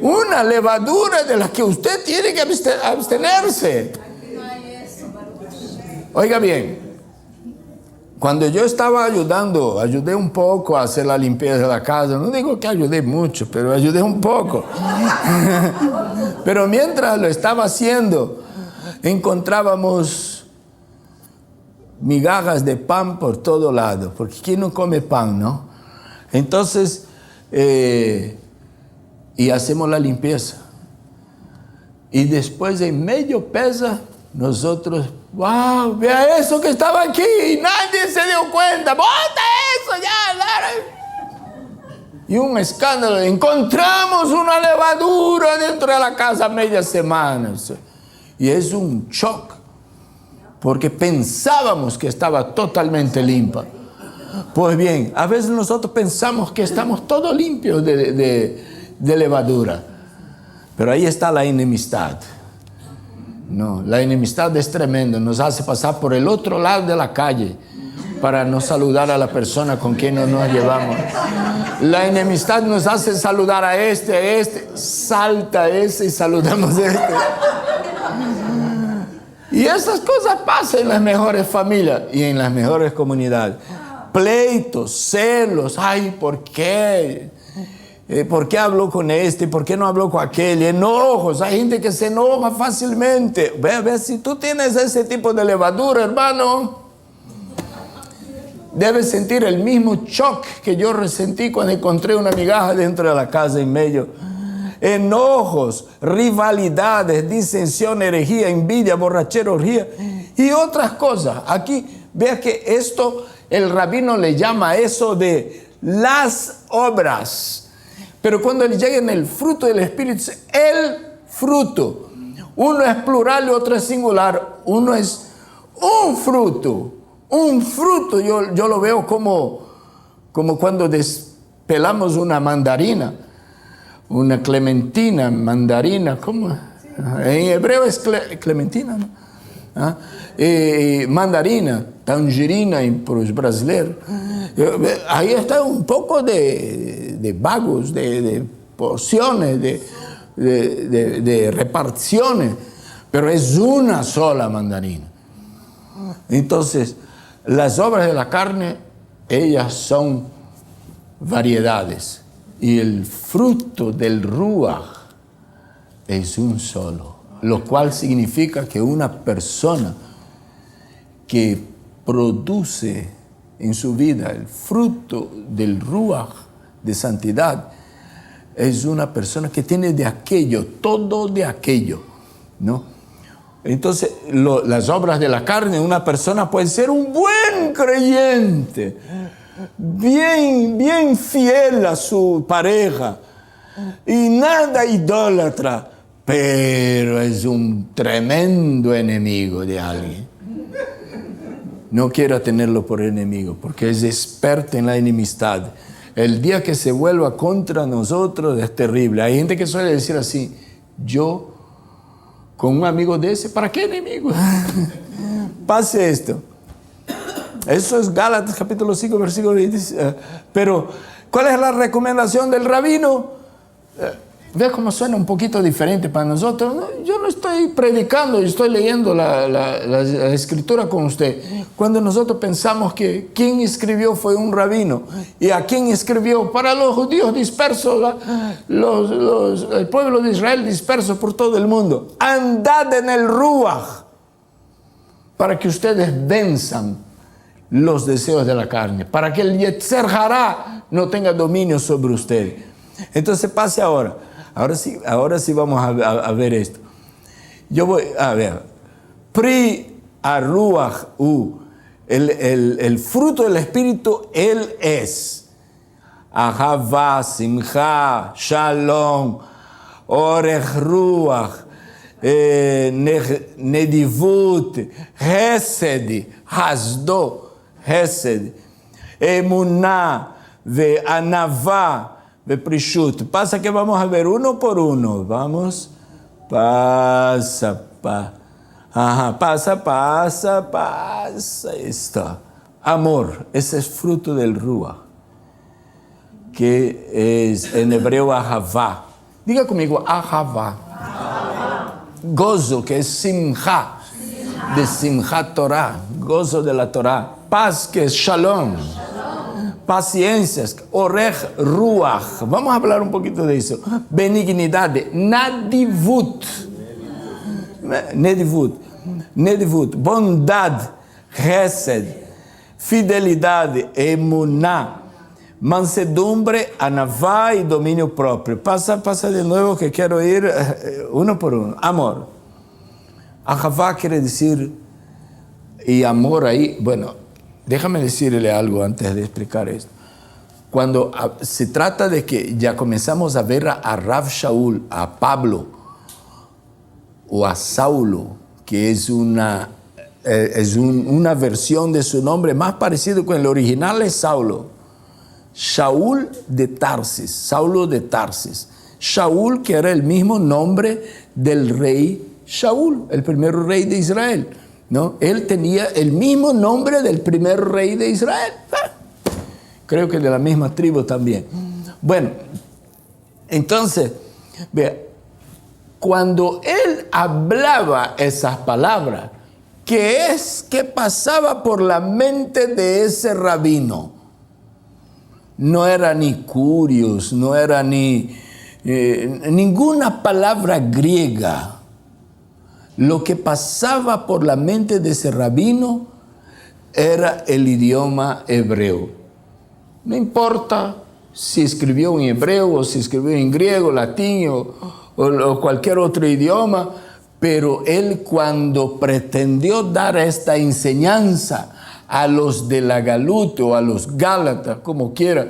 Una levadura de la que usted tiene que abstenerse. Oiga bien, cuando yo estaba ayudé un poco a hacer la limpieza de la casa. No digo que ayudé mucho, pero ayudé un poco. Pero mientras lo estaba haciendo, encontrábamos migajas de pan por todo lado, porque ¿quién no come pan, no? Entonces, y hacemos la limpieza. Y después de medio pesa, nosotros, wow, vea eso que estaba aquí y nadie se dio cuenta, bota eso ya. Y un escándalo, encontramos una levadura dentro de la casa media semana. Y es un shock, porque pensábamos que estaba totalmente limpia. Pues bien, a veces nosotros pensamos que estamos todos limpios de levadura. Pero ahí está la enemistad. No, la enemistad es tremenda, nos hace pasar por el otro lado de la calle para no saludar a la persona con quien no nos llevamos. La enemistad nos hace saludar a este, salta ese y saludamos a este. Y esas cosas pasan en las mejores familias y en las mejores comunidades. Pleitos, celos, ay, ¿por qué? ¿Por qué habló con este? ¿Por qué no habló con aquel? Enojos, hay gente que se enoja fácilmente. Ve, si tú tienes ese tipo de levadura, hermano, debes sentir el mismo shock que yo resentí cuando encontré una migaja dentro de la casa en medio. Enojos, rivalidades, disensión, herejía, envidia, borrachera, orgía y otras cosas. Aquí, vea que esto, el rabino le llama eso de las obras. Pero cuando le llega en el fruto del Espíritu, el fruto. Uno es plural y otro es singular. Uno es un fruto. Un fruto, yo lo veo como cuando despelamos una mandarina. Una clementina, mandarina, ¿cómo? En hebreo es clementina, ¿no? Mandarina, tangerina para los brasileños. Ahí está un poco de vagos, de porciones, de reparticiones, pero es una sola mandarina. Entonces, las obras de la carne, ellas son variedades. Y el fruto del Ruach es un solo, lo cual significa que una persona que produce en su vida el fruto del Ruach de santidad es una persona que tiene de aquello, todo de aquello, ¿no? Entonces, las obras de la carne, una persona puede ser un buen creyente, bien fiel a su pareja y nada idólatra, pero es un tremendo enemigo de alguien. No quiero tenerlo por enemigo porque es experto en la enemistad. El día que se vuelva contra nosotros es terrible. Hay gente que suele decir así: yo con un amigo de ese, ¿para qué enemigo? Pase esto. Eso es Gálatas capítulo 5, versículo 20. Pero, ¿cuál es la recomendación del rabino? Ve cómo suena un poquito diferente para nosotros. Yo no estoy predicando, yo estoy leyendo la escritura con usted. Cuando nosotros pensamos que quien escribió fue un rabino, y a quien escribió para los judíos dispersos, el pueblo de Israel disperso por todo el mundo. Andad en el Ruach para que ustedes venzan los deseos de la carne, para que el Yetzer Hará no tenga dominio sobre ustedes. Entonces pase ahora. Ahora sí vamos a ver esto. Yo voy a ver. Pri Aruach el fruto del Espíritu, él es Ahavá, Simcha, Shalom, Orech Ruach, Nedivut, Hesed, Hasdo, Hesed, Emuná, Anavá, Prishut. Pasa que vamos a ver uno por uno. Vamos. Pasa. Esto. Amor. Ese es fruto del Ruach, que es en hebreo Ahavá. Diga conmigo, Ahavá. Gozo, que es Simcha. De Simchat Torah. Gozo de la Torah. Paz, que es Shalom. Paciencias, Orech Ruach. Vamos a hablar un poquito de eso. Benignidad, Nadivut. Bondad, Hesed, fidelidad, Emuná, mansedumbre, Anavá y dominio propio. Pasa de nuevo que quiero ir uno por uno. Amor. Ahavá quiere decir, y amor ahí, bueno, déjame decirle algo antes de explicar esto. Cuando se trata de que ya comenzamos a ver a Rav Shaul, a Pablo o a Saulo, que es una versión de su nombre más parecido con el original, es Saulo. Shaul de Tarsis, Saulo de Tarsis. Shaul, que era el mismo nombre del rey Shaul, el primer rey de Israel, ¿no? Él tenía el mismo nombre del primer rey de Israel. Creo que de la misma tribu también. Bueno, entonces, vea, cuando él hablaba esas palabras, ¿qué pasaba por la mente de ese rabino? No era ni curios, no era ni ninguna palabra griega. Lo que pasaba por la mente de ese rabino era el idioma hebreo. No importa si escribió en hebreo o si escribió en griego, latín o cualquier otro idioma, pero él, cuando pretendió dar esta enseñanza a los de la Galuta o a los Gálatas, como quiera,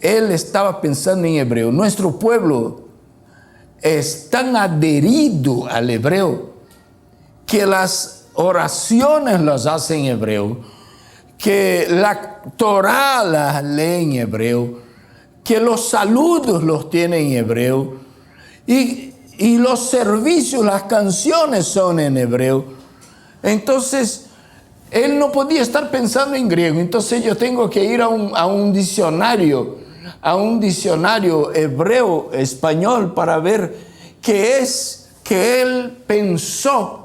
él estaba pensando en hebreo. Nuestro pueblo es tan adherido al hebreo que las oraciones las hace en hebreo, que la Torá las lee en hebreo, que los saludos los tiene en hebreo, y los servicios, las canciones son en hebreo. Entonces, él no podía estar pensando en griego. Entonces yo tengo que ir a un diccionario hebreo, español, para ver qué es que él pensó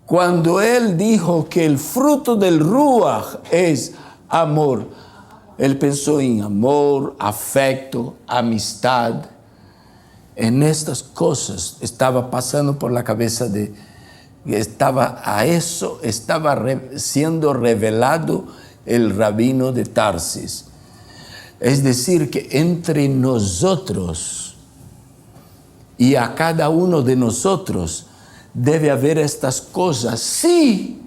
cuando él dijo que el fruto del Ruach es amor. Él pensó en amor, afecto, amistad. En estas cosas estaba pasando por la cabeza estaba siendo revelado el rabino de Tarsis. Es decir, que entre nosotros y a cada uno de nosotros debe haber estas cosas. Sí,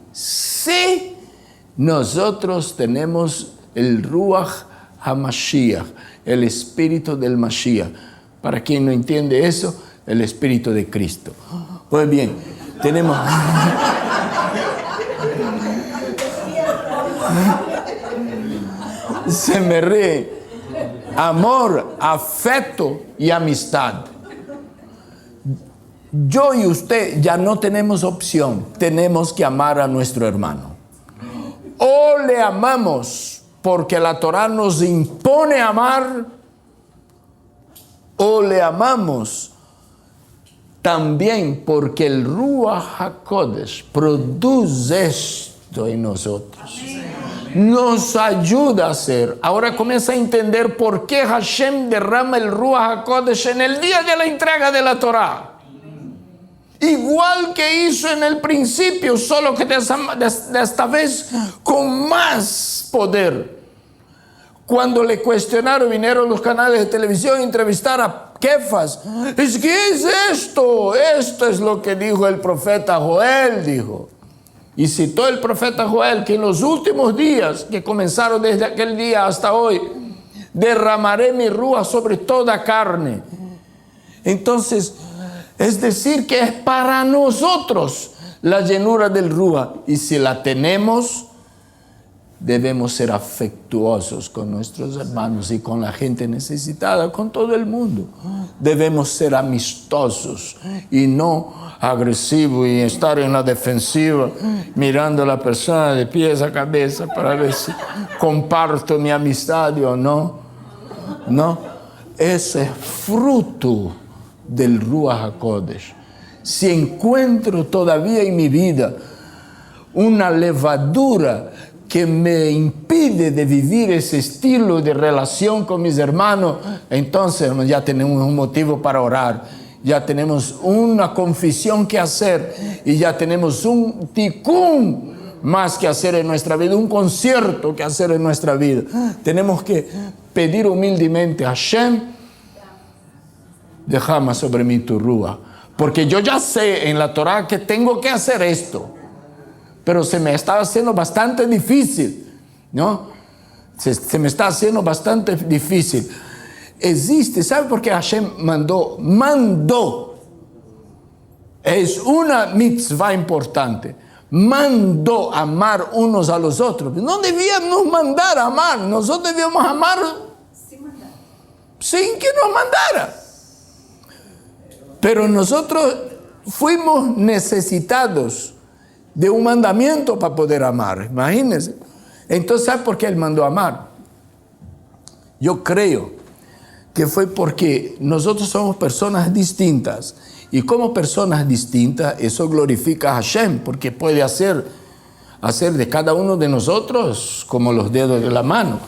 nosotros tenemos el Ruach HaMashiach, el espíritu del Mashiach. Para quien no entiende eso, el espíritu de Cristo. Pues bien, tenemos... Se me ríe. Amor, afecto y amistad. Yo y usted ya no tenemos opción. Tenemos que amar a nuestro hermano. O le amamos porque la Torá nos impone amar, o le amamos también porque el Ruach HaKodesh produce esto en nosotros. Nos ayuda a hacer. Ahora comienza a entender por qué Hashem derrama el Ruach HaKodesh en el día de la entrega de la Torá. Igual que hizo en el principio, solo que de esta vez con más poder. Cuando le cuestionaron, vinieron los canales de televisión a entrevistar a Kefas. ¿Qué es esto? Esto es lo que dijo el profeta Joel, dijo. Y citó el profeta Joel que en los últimos días, que comenzaron desde aquel día hasta hoy, derramaré mi rúa sobre toda carne. Entonces, es decir, que es para nosotros la llenura del rúa. Y si la tenemos, debemos ser afectuosos con nuestros hermanos y con la gente necesitada, con todo el mundo. Debemos ser amistosos y no agresivos y estar en la defensiva, mirando a la persona de pies a cabeza para ver si comparto mi amistad o no. No, ese es fruto del Ruach HaKodesh. Si encuentro todavía en mi vida una levadura que me impide de vivir ese estilo de relación con mis hermanos, entonces ya tenemos un motivo para orar, ya tenemos una confesión que hacer y ya tenemos un tikkun más que hacer en nuestra vida, un concierto que hacer en nuestra vida. Tenemos que pedir humildemente a Hashem, derrama sobre mí tu rúa, porque yo ya sé en la Torá que tengo que hacer esto, pero se me está haciendo bastante difícil, ¿no? Se me está haciendo bastante difícil. Existe, ¿sabe por qué Hashem mandó? Es una mitzvah importante. Mandó amar unos a los otros. No debíamos mandar a amar. Nosotros debíamos amar sin que nos mandara. Pero nosotros fuimos necesitados de un mandamiento para poder amar. Imagínense. Entonces, ¿sabe por qué Él mandó amar? Yo creo que fue porque nosotros somos personas distintas. Y como personas distintas, eso glorifica a Hashem, porque puede hacer de cada uno de nosotros como los dedos de la mano,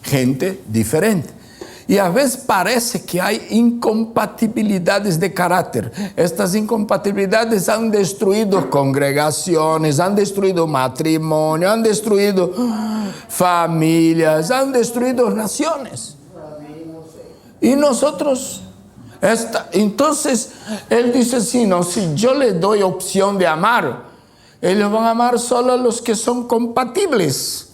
gente diferente. Y a veces parece que hay incompatibilidades de carácter. Estas incompatibilidades han destruido congregaciones, han destruido matrimonio, han destruido familias, han destruido naciones. Y nosotros, entonces, Él dice, si yo les doy opción de amar, ellos van a amar solo a los que son compatibles.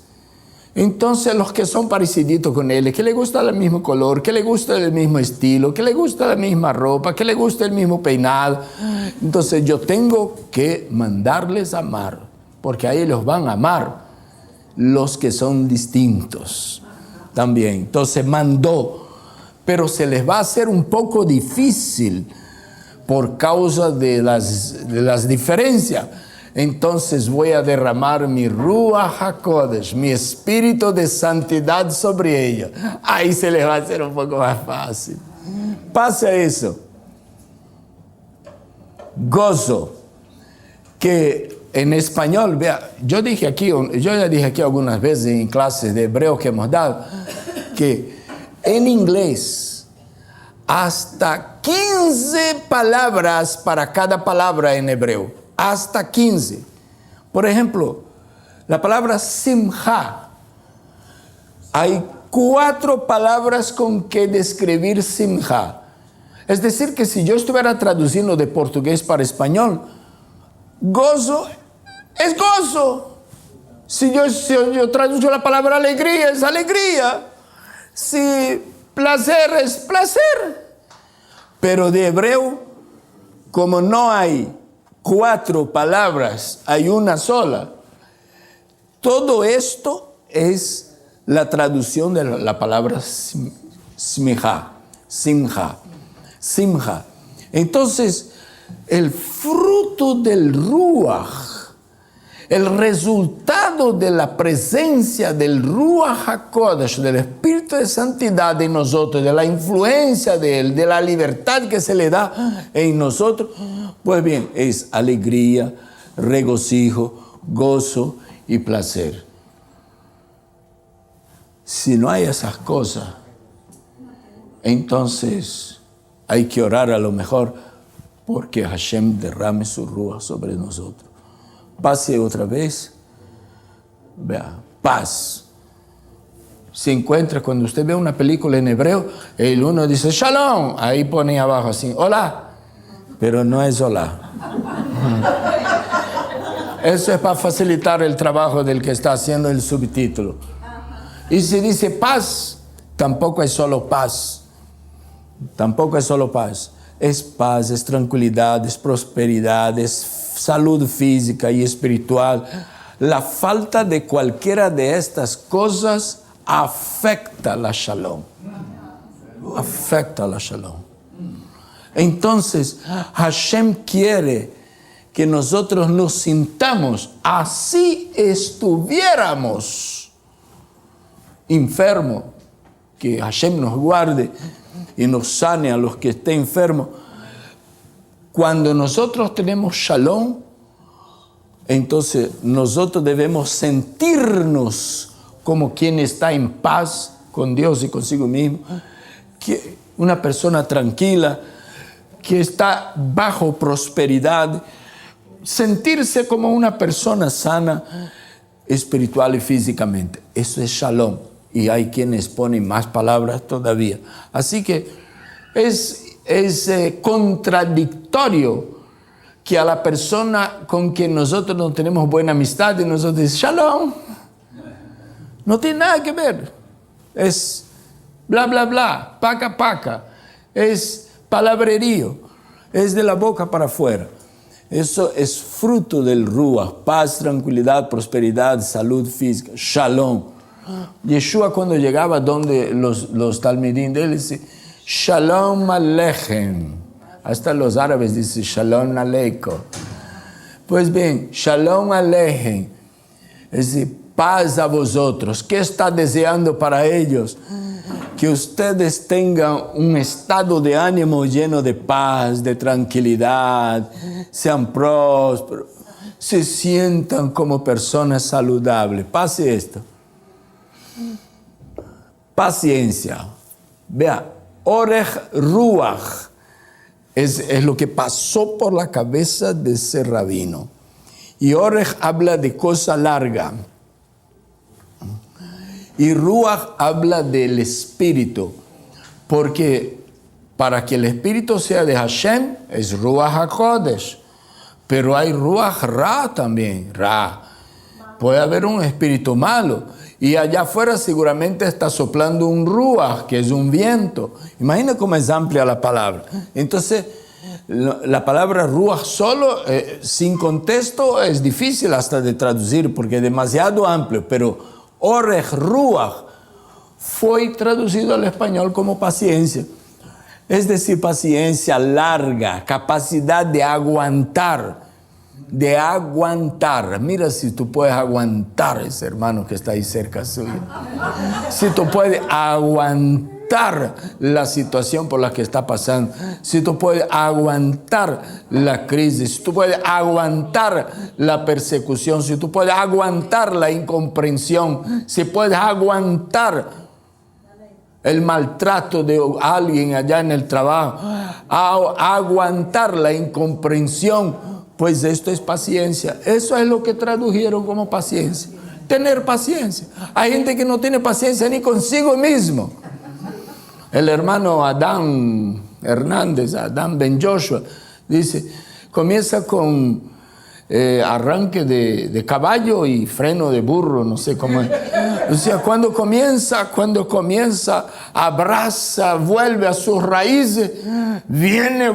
Entonces los que son pareciditos con Él, que le gusta el mismo color, que le gusta el mismo estilo, que le gusta la misma ropa, que le gusta el mismo peinado. Entonces yo tengo que mandarles a amar, porque a ellos van a amar los que son distintos también. Entonces mandó, pero se les va a hacer un poco difícil por causa de las diferencias. Entonces voy a derramar mi Ruach HaKodesh, mi espíritu de santidad sobre ellos. Ahí se les va a hacer un poco más fácil. Pasa eso. Gozo, que en español, vea, yo ya dije aquí algunas veces en clases de hebreo que hemos dado, que en inglés hasta 15 palabras para cada palabra en hebreo. Hasta 15. Por ejemplo, la palabra simja. Hay 4 palabras con que describir simja. Es decir, que si yo estuviera traduciendo de portugués para español, gozo es gozo. Si yo traduzco la palabra alegría, es alegría. Si placer es placer. Pero de hebreo, como no hay 4 palabras, hay una sola. Todo esto es la traducción de la palabra simja. Entonces, el fruto del Ruach, el resultado de la presencia del Ruach HaKodesh, del Espíritu de Santidad en nosotros, de la influencia de Él, de la libertad que se le da en nosotros, pues bien, es alegría, regocijo, gozo y placer. Si no hay esas cosas, entonces hay que orar a lo mejor porque Hashem derrame su Ruach sobre nosotros. Pase otra vez, vea, paz. Se encuentra cuando usted ve una película en hebreo, el uno dice shalom, ahí pone abajo así, hola, pero no es hola. Eso es para facilitar el trabajo del que está haciendo el subtítulo. Y si dice paz, tampoco es solo paz. Tampoco es solo paz. Es paz, es tranquilidad, es prosperidad, es salud física y espiritual. La falta de cualquiera de estas cosas afecta la shalom. Afecta la shalom. Entonces, Hashem quiere que nosotros nos sintamos así estuviéramos enfermos, que Hashem nos guarde y nos sane a los que estén enfermos. Cuando nosotros tenemos shalom, entonces nosotros debemos sentirnos como quien está en paz con Dios y consigo mismo, que una persona tranquila, que está bajo prosperidad, sentirse como una persona sana espiritual y físicamente. Eso es shalom. Y hay quienes ponen más palabras todavía. Así que es contradictorio que a la persona con quien nosotros no tenemos buena amistad y nosotros decimos shalom. No tiene nada que ver. Es bla, bla, bla, paca, paca. Es palabrerío. Es de la boca para afuera. Eso es fruto del Ruach. Paz, tranquilidad, prosperidad, salud física. Shalom. Yeshua cuando llegaba donde los talmidín de él dice Shalom Aleichem. Hasta los árabes dicen Shalom Aleikum. Pues bien, Shalom Aleichem, es decir, paz a vosotros. ¿Qué está deseando para ellos? Que ustedes tengan un estado de ánimo lleno de paz, de tranquilidad, sean prósperos, se sientan como personas saludables. Pase esto. Paciencia. Vea, Orech Ruach es lo que pasó por la cabeza de ese rabino. Y Orech habla de cosa larga. Y Ruach habla del espíritu. Porque para que el espíritu sea de Hashem es Ruach HaKodesh. Pero hay Ruach Ra también. Ra. Puede haber un espíritu malo. Y allá afuera seguramente está soplando un ruach, que es un viento. Imagina cómo es amplia la palabra. Entonces, la palabra ruach solo, sin contexto, es difícil hasta de traducir porque es demasiado amplio. Pero orech ruach fue traducido al español como paciencia. Es decir, paciencia larga, capacidad de aguantar. De aguantar. Mira si tú puedes aguantar ese hermano que está ahí cerca suyo. Si tú puedes aguantar la situación por la que está pasando. Si tú puedes aguantar la crisis. Si tú puedes aguantar la persecución. Si tú puedes aguantar la incomprensión. Si puedes aguantar el maltrato de alguien allá en el trabajo. Aguantar la incomprensión. Pues esto es paciencia. Eso es lo que tradujeron como paciencia. Tener paciencia. Hay gente que no tiene paciencia ni consigo mismo. El hermano Adán Hernández, Adán Ben Joshua, dice, comienza con arranque de caballo y freno de burro, no sé cómo es. O sea, cuando comienza, abraza, vuelve a sus raíces, viene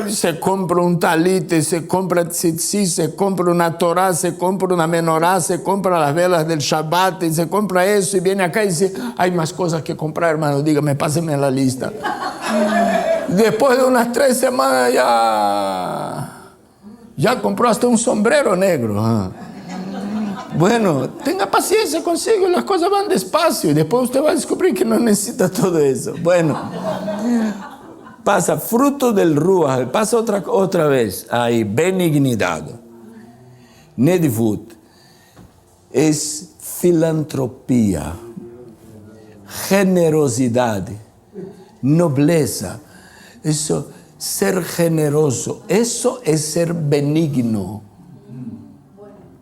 se compra un talite, se compra tzitzit, se compra una Torah, se compra una menorá, se compra las velas del Shabbat, y se compra eso, y viene acá y dice, hay más cosas que comprar, hermano, dígame, páseme la lista. Después de unas 3 semanas ya compró hasta un sombrero negro. Bueno, tenga paciencia consigo, las cosas van despacio y después usted va a descubrir que no necesita todo eso. Bueno, pasa fruto del Ruach, pasa otra vez, hay benignidad. Nedivut es filantropía, generosidad, nobleza, eso. Ser generoso, eso es ser benigno.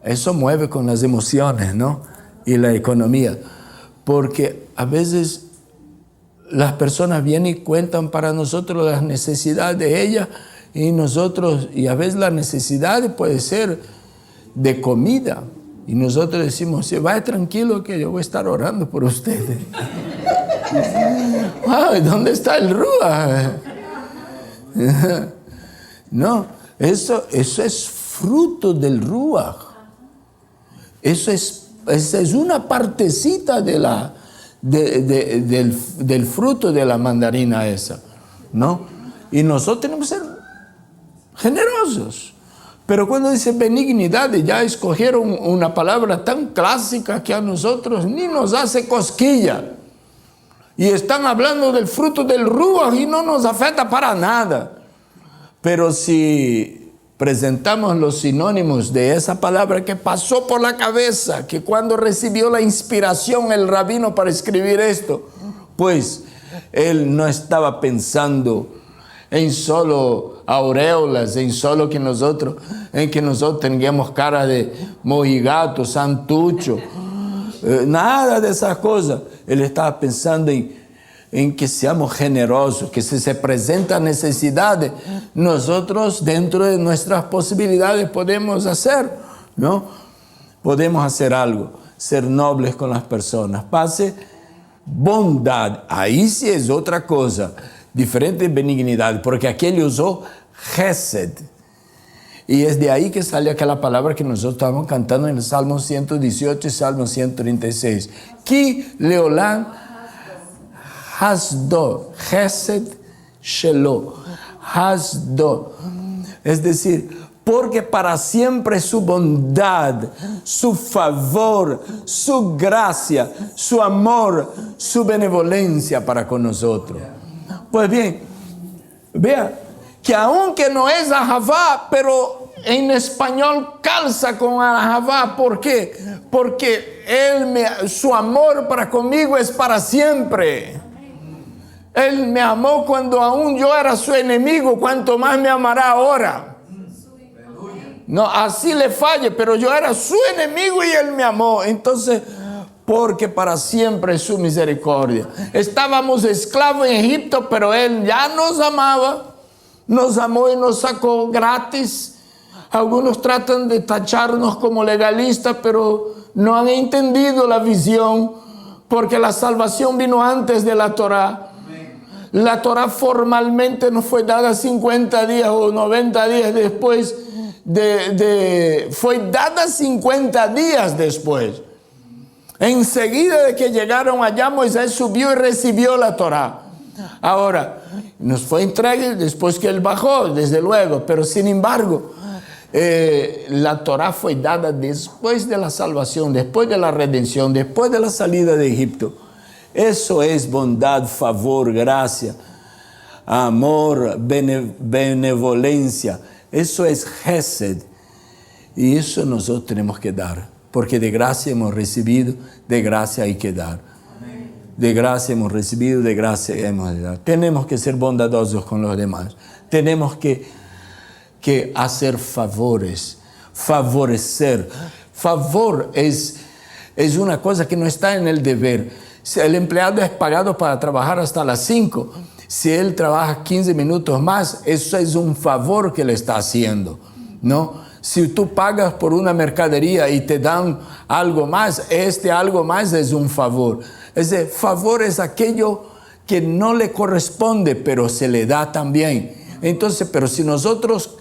Eso mueve con las emociones, ¿no? Y la economía. Porque a veces las personas vienen y cuentan para nosotros las necesidades de ellas y a veces la necesidad puede ser de comida. Y nosotros decimos, sí, vaya tranquilo que yo voy a estar orando por ustedes. Wow, ¿dónde está el Ruach? No, eso es fruto del Ruach. Esa es una partecita del fruto de la mandarina esa, ¿no? Y nosotros tenemos que ser generosos. Pero cuando dice benignidad, ya escogieron una palabra tan clásica que a nosotros ni nos hace cosquilla. Y están hablando del fruto del Ruach y no nos afecta para nada. Pero si presentamos los sinónimos de esa palabra que pasó por la cabeza, que cuando recibió la inspiración el rabino para escribir esto, pues él no estaba pensando en solo aureolas, en que nosotros tengamos cara de mojigato, santucho, nada de esas cosas. Él estaba pensando en que seamos generosos, que si se presentan necesidades, nosotros dentro de nuestras posibilidades podemos hacer, ¿no? Podemos hacer algo, ser nobles con las personas. Pase bondad, ahí sí es otra cosa, diferente de benignidad, porque aquí él usó Gesed. Y es de ahí que sale aquella palabra que nosotros estábamos cantando en el Salmo 118 y Salmo 136. Ki leolam hasdo, Gesed shelo. hasdo. Es decir, porque para siempre su bondad, su favor, su gracia, su amor, su benevolencia para con nosotros. Pues bien, vea que aunque no es ahavá, pero en español calza con ahavá. ¿Por qué? Porque su amor para conmigo es para siempre. Él me amó cuando aún yo era su enemigo, cuanto más me amará ahora. No, así le falle, pero yo era su enemigo y Él me amó. Entonces, porque para siempre es su misericordia. Estábamos esclavos en Egipto, pero Él ya nos amaba. Nos amó y nos sacó gratis. Algunos tratan de tacharnos como legalistas, pero no han entendido la visión, porque la salvación vino antes de la Torá. La Torá formalmente nos fue dada 50 días o 90 días después fue dada 50 días después. Enseguida de que llegaron allá, Moisés subió y recibió la Torá. Ahora, nos fue entregue después que él bajó, desde luego, pero sin embargo, la Torá fue dada después de la salvación, después de la redención, después de la salida de Egipto. Eso es bondad, favor, gracia, amor, benevolencia. Eso es Gesed. Y eso nosotros tenemos que dar. Porque de gracia hemos recibido, de gracia hay que dar. De gracia hemos recibido, de gracia hemos de dar. Tenemos que ser bondadosos con los demás. Tenemos que hacer favores, favorecer. Favor es una cosa que no está en el deber. Si el empleado es pagado para trabajar hasta las 5, si él trabaja 15 minutos más, eso es un favor que le está haciendo, ¿no? Si tú pagas por una mercadería y te dan algo más, algo más es un favor. Ese favor es aquello que no le corresponde, pero se le da también. Entonces, pero si nosotros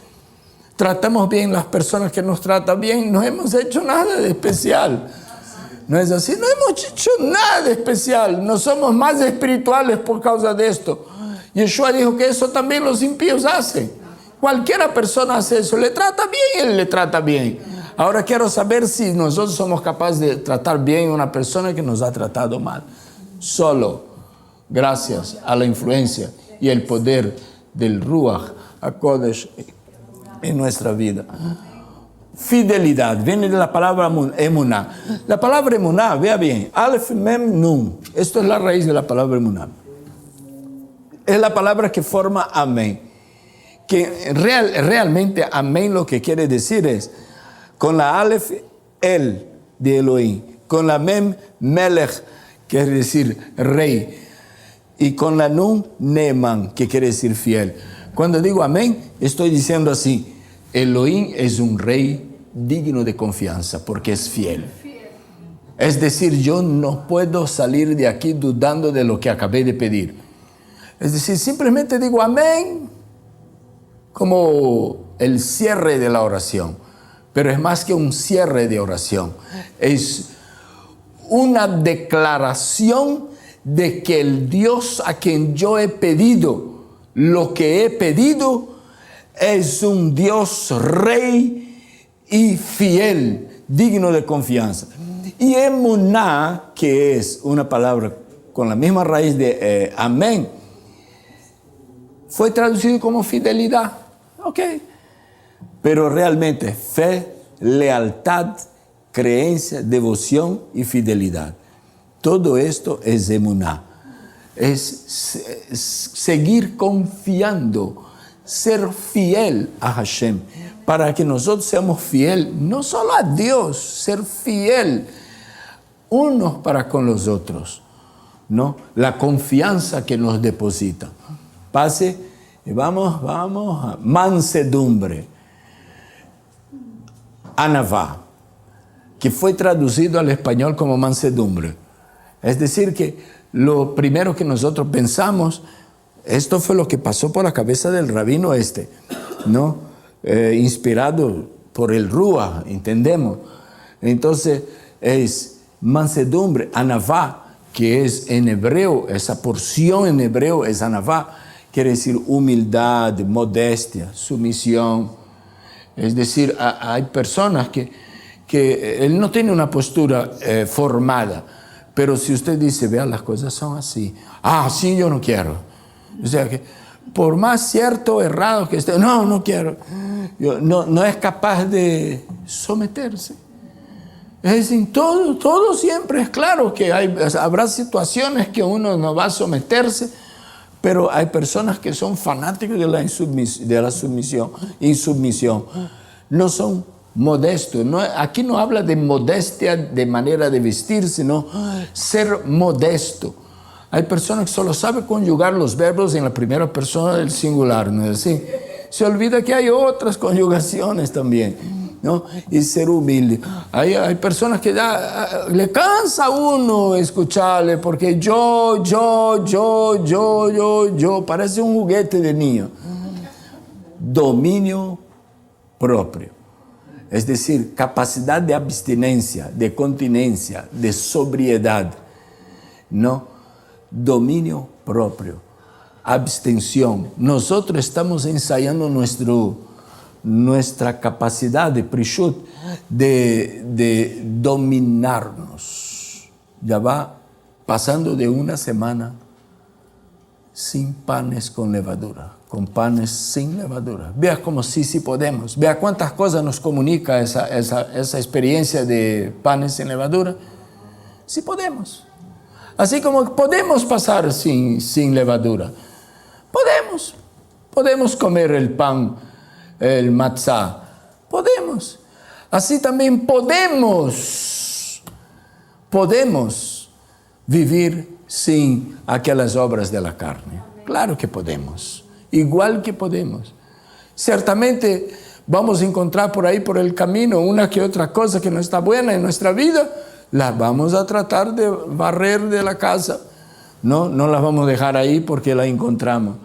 tratamos bien las personas que nos tratan bien, no hemos hecho nada de especial. No es así, no hemos hecho nada de especial. No somos más espirituales por causa de esto. Yeshua dijo que eso también los impíos hacen. Cualquiera persona hace eso, le trata bien, él le trata bien. Ahora quiero saber si nosotros somos capaces de tratar bien a una persona que nos ha tratado mal. Solo gracias a la influencia y el poder del Ruach HaKodesh en nuestra vida. Fidelidad, viene de la palabra emuná. La palabra emuná, vea bien, Alef Mem Nun. Esto es la raíz de la palabra emuná. Es la palabra que forma amén. Que realmente amén lo que quiere decir es, con la Alef, el de Elohim. Con la Mem, Melech, quiere decir rey. Y con la Nun, Neeman, que quiere decir fiel. Cuando digo amén, estoy diciendo así. Elohim es un rey digno de confianza porque es fiel. Es decir, yo no puedo salir de aquí dudando de lo que acabé de pedir. Es decir, simplemente digo amén como el cierre de la oración. Pero es más que un cierre de oración. Es una declaración de que el Dios a quien yo he pedido lo que he pedido es un Dios rey y fiel, digno de confianza. Y emuná, que es una palabra con la misma raíz de amén, fue traducido como fidelidad. Ok. Pero realmente fe, lealtad, creencia, devoción y fidelidad. Todo esto es emuná. Es seguir confiando, ser fiel a Hashem, para que nosotros seamos fieles, no solo a Dios, ser fiel unos para con los otros, ¿no? La confianza que nos deposita. Pase, y vamos a mansedumbre, anavá, que fue traducido al español como mansedumbre. Es decir, que lo primero que nosotros pensamos, esto fue lo que pasó por la cabeza del rabino ¿no? Inspirado por el Ruach, entendemos. Entonces es mansedumbre, anavá, que es en hebreo, esa porción en hebreo es anavá, quiere decir humildad, modestia, sumisión. Es decir, hay personas que él no tiene una postura formada, pero si usted dice, vean, las cosas son así. Ah, sí, yo no quiero. O sea que por más cierto o errado que esté, no quiero. No es capaz de someterse. Es decir, todo siempre es claro que habrá situaciones que uno no va a someterse, pero hay personas que son fanáticos de la insubmisión. No son modestos. Aquí no habla de modestia de manera de vestir, sino ser modesto. Hay personas que solo saben conjugar los verbos en la primera persona del singular, ¿no es así? Se olvida que hay otras conjugaciones también, ¿no? Y ser humilde. Hay personas que le cansa a uno escucharle porque yo, parece un juguete de niño. Dominio propio, es decir, capacidad de abstinencia, de continencia, de sobriedad, ¿no? Dominio propio, abstención. Nosotros estamos ensayando nuestra capacidad de prishut, de dominarnos. Ya va pasando de una semana sin panes con levadura, con panes sin levadura. Vea como sí podemos. Vea cuántas cosas nos comunica esa experiencia de panes sin levadura. Sí podemos. Así como podemos pasar sin levadura. Podemos comer el pan, el matzá. Podemos. Así también podemos vivir sin aquellas obras de la carne. Claro que podemos. Igual que podemos. Ciertamente vamos a encontrar por ahí, por el camino, una que otra cosa que no está buena en nuestra vida. La vamos a tratar de barrer de la casa. No las vamos a dejar ahí porque la encontramos.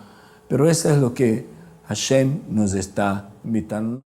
Pero eso es lo que Hashem nos está invitando.